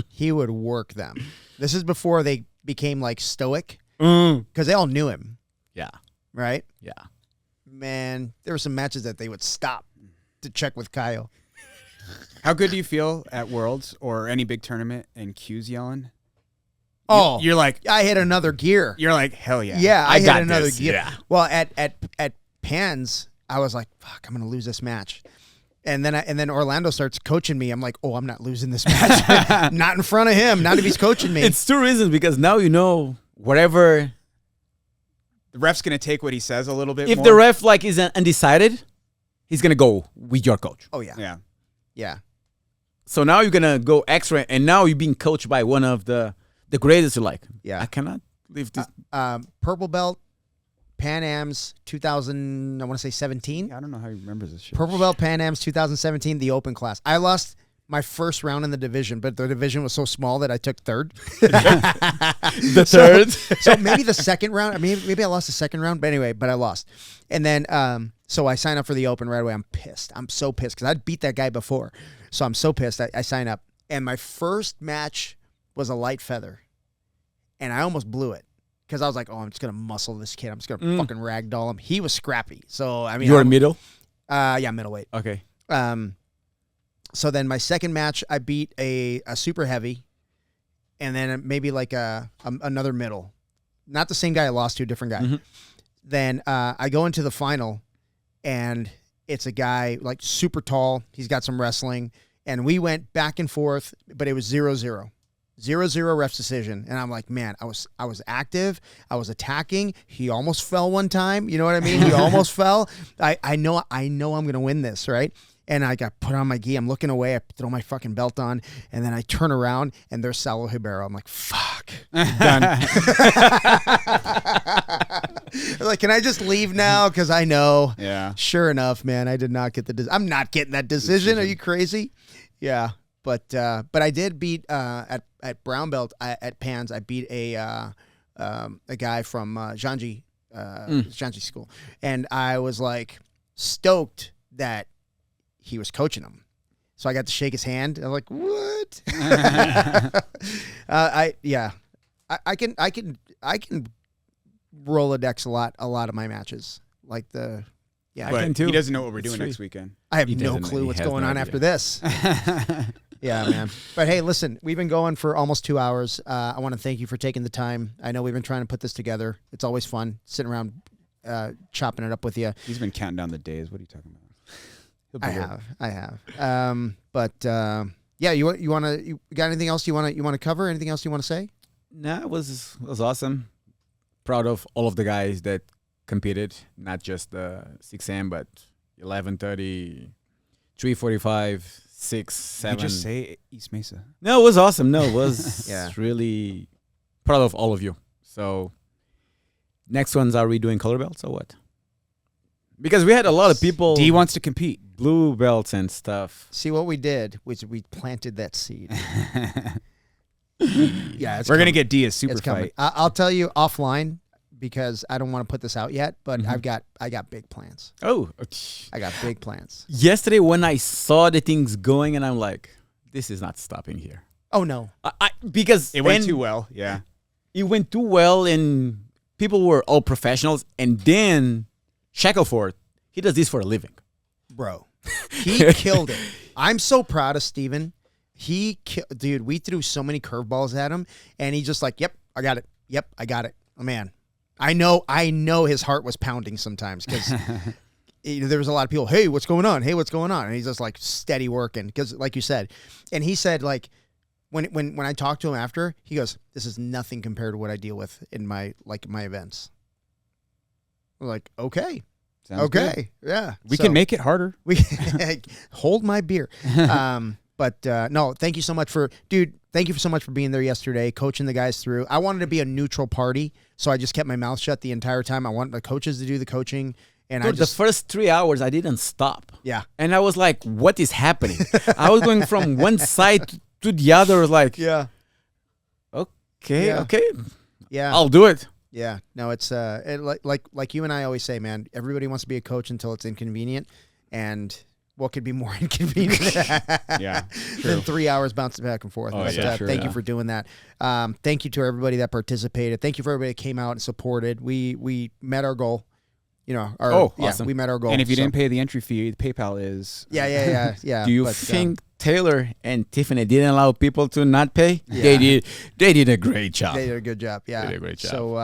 He would work them. This is before they became like stoic because they all knew him, Yeah. right? Yeah. Man, there were some matches that they would stop to check with Caio. How good do you feel at Worlds or any big tournament and Q's yelling? Oh, You're like, I hit another gear. you're like, hell yeah. Yeah, I hit got another this, gear. yeah. Well, at Pans, I was like, fuck, I'm gonna lose this match. And then Orlando starts coaching me. I'm like, oh, I'm not losing this match. Not in front of him. Not if he's coaching me. It's 2 reasons, because now you know whatever. The ref's going to take what he says a little bit If more. the ref like is undecided, he's gonna go with your coach. Oh yeah. Yeah. Yeah. So now you're gonna go extra, and now you're being coached by one of the greatest. You're like, Yeah. I cannot leave this. Purple belt, Pan Am's 2000. I want to say 17. I don't know how he remembers this shit. Purple belt, Pan Am's 2017, the open class. I lost my first round in the division, but the division was so small that I took third. The third. So maybe the second round. I mean, maybe I lost the second round, but anyway, but I lost. And then, so I sign up for the open right away. I'm pissed. I'm so pissed because I'd beat that guy before. So I'm so pissed. I sign up. And my first match was a light feather. and I almost blew it because I was like, oh, I'm just gonna muscle this kid. I'm just gonna fucking ragdoll him. He was scrappy, so I mean, You're middle. Yeah, middleweight. Okay. So then my second match, I beat a super heavy, and then maybe like another middle, not the same guy I lost to, a different guy. Mm-hmm. Then I go into the final, and it's a guy like super tall. He's got some wrestling, and we went back and forth, but it was 0-0. 0-0 ref's decision. And I'm like, man, I was active. I was attacking. He almost fell one time. You know what I mean? He almost fell. I know I'm going to win this, right? And I got put on my gi. I'm looking away. I throw my fucking belt on, and then I turn around, and there's Salo Ribeiro. I'm like, fuck. Done. Like, can I just leave now? Because I know. Yeah. Sure enough, man, I did not get I'm not getting that decision. Are you crazy? Yeah. But I did beat at brown belt at Pans. I beat a guy from Zhanji school, and I was like stoked that he was coaching him. So I got to shake his hand. I was like, what? I can Rolodex a lot of my matches. Like I But can too. he doesn't know what we're doing It's next weekend. I have He no doesn't- clue he what's has going no on idea. after this. Yeah, man. But hey, listen, we've been going for almost 2 hours. I want to thank you for taking the time. I know we've been trying to put this together. It's always fun sitting around chopping it up with you. He's been counting down the days. What are you talking about? He'll be here. I have. Yeah, you got anything else you want to cover? Anything else you want to say? Nah, it was awesome. Proud of all of the guys that competed, not just the 6 a.m., but 11:30, 3:45, 6, 7. You just say East Mesa. No, it was awesome. No, it was Yeah. really proud of all of you. So next ones, are we doing color belts or what? Because we had a lot of people D wants to compete. blue belts and stuff. See, what we did was we planted that seed. Yeah, We're gonna get D a super It's coming. fight. I'll tell you offline because I don't want to put this out yet, but Mhm. I got big plans. Oh, I got big plans. yesterday when I saw the things going, and I'm like, this is not stopping here. Oh no. Because It went and too well. Yeah. It went too well, and people were all professionals. And then Shackleford, he does this for a living. Bro, he killed it. I'm so proud of Steven. Dude, we threw so many curveballs at him, and he's just like, yep, I got it. Yep, I got it. Oh, man, I know his heart was pounding sometimes because there was a lot of people, hey, what's going on? Hey, what's going on? And he's just like steady working because, like you said, and he said like when I talked to him after, he goes, this is nothing compared to what I deal with in my events. I'm like, okay. Sounds Okay. good. Yeah. We So- can make it harder. we hold my beer. No, thank you so much thank you so much for being there yesterday, coaching the guys through. I wanted to be a neutral party, so I just kept my mouth shut the entire time. I want the coaches to do the coaching, and Dude, the first 3 hours, I didn't stop. yeah. And I was like, what is happening? I was going from one side to the other, like, Yeah. okay, Yeah. okay, Yeah. I'll do it. Yeah. No, it's like you and I always say, man, everybody wants to be a coach until it's inconvenient, and what could be more inconvenient Yeah. than 3 hours bouncing back and forth. Oh, But, yeah, sure, thank you yeah. for doing that. Thank you to everybody that participated. Thank you for everybody that came out and supported. We met our goal. You know, awesome. we met our goal. And if you so- didn't pay the entry fee, the PayPal is. yeah. Do you but, think Taylor and Tiffany didn't allow people to not pay? Yeah. They did a great job. they did a good job? Yeah, They did a great job. So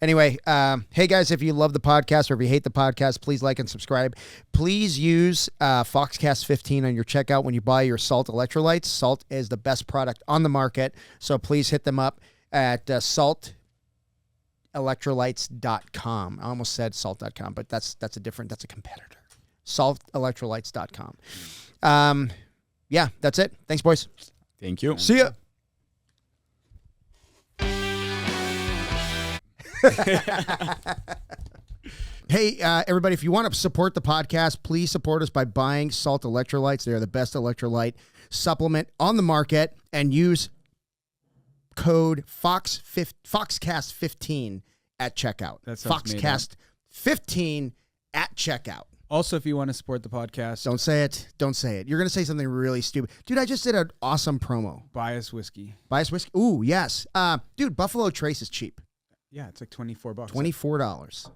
anyway, hey guys, if you love the podcast or if you hate the podcast, please like and subscribe. Please use Foxcast 15 on your checkout when you buy your Salt electrolytes. Salt is the best product on the market, so please hit them up at saltelectrolytes.com. I almost said salt.com, but that's a competitor. Saltelectrolytes.com. Yeah, that's it. Thanks, boys. Thank you. See ya. Hey, everybody, if you want to support the podcast, please support us by buying Salt Electrolytes. They are the best electrolyte supplement on the market, and use code Foxcast15 at checkout. That sounds made up. Foxcast15 at checkout. Also, if you want to support the podcast, Don't say it. Don't say it. You're going to say something really stupid. Dude, I just did an awesome promo. buy us whiskey. Buy us whiskey. Ooh, yes. Dude, Buffalo Trace is cheap. Yeah, it's like $24. $24.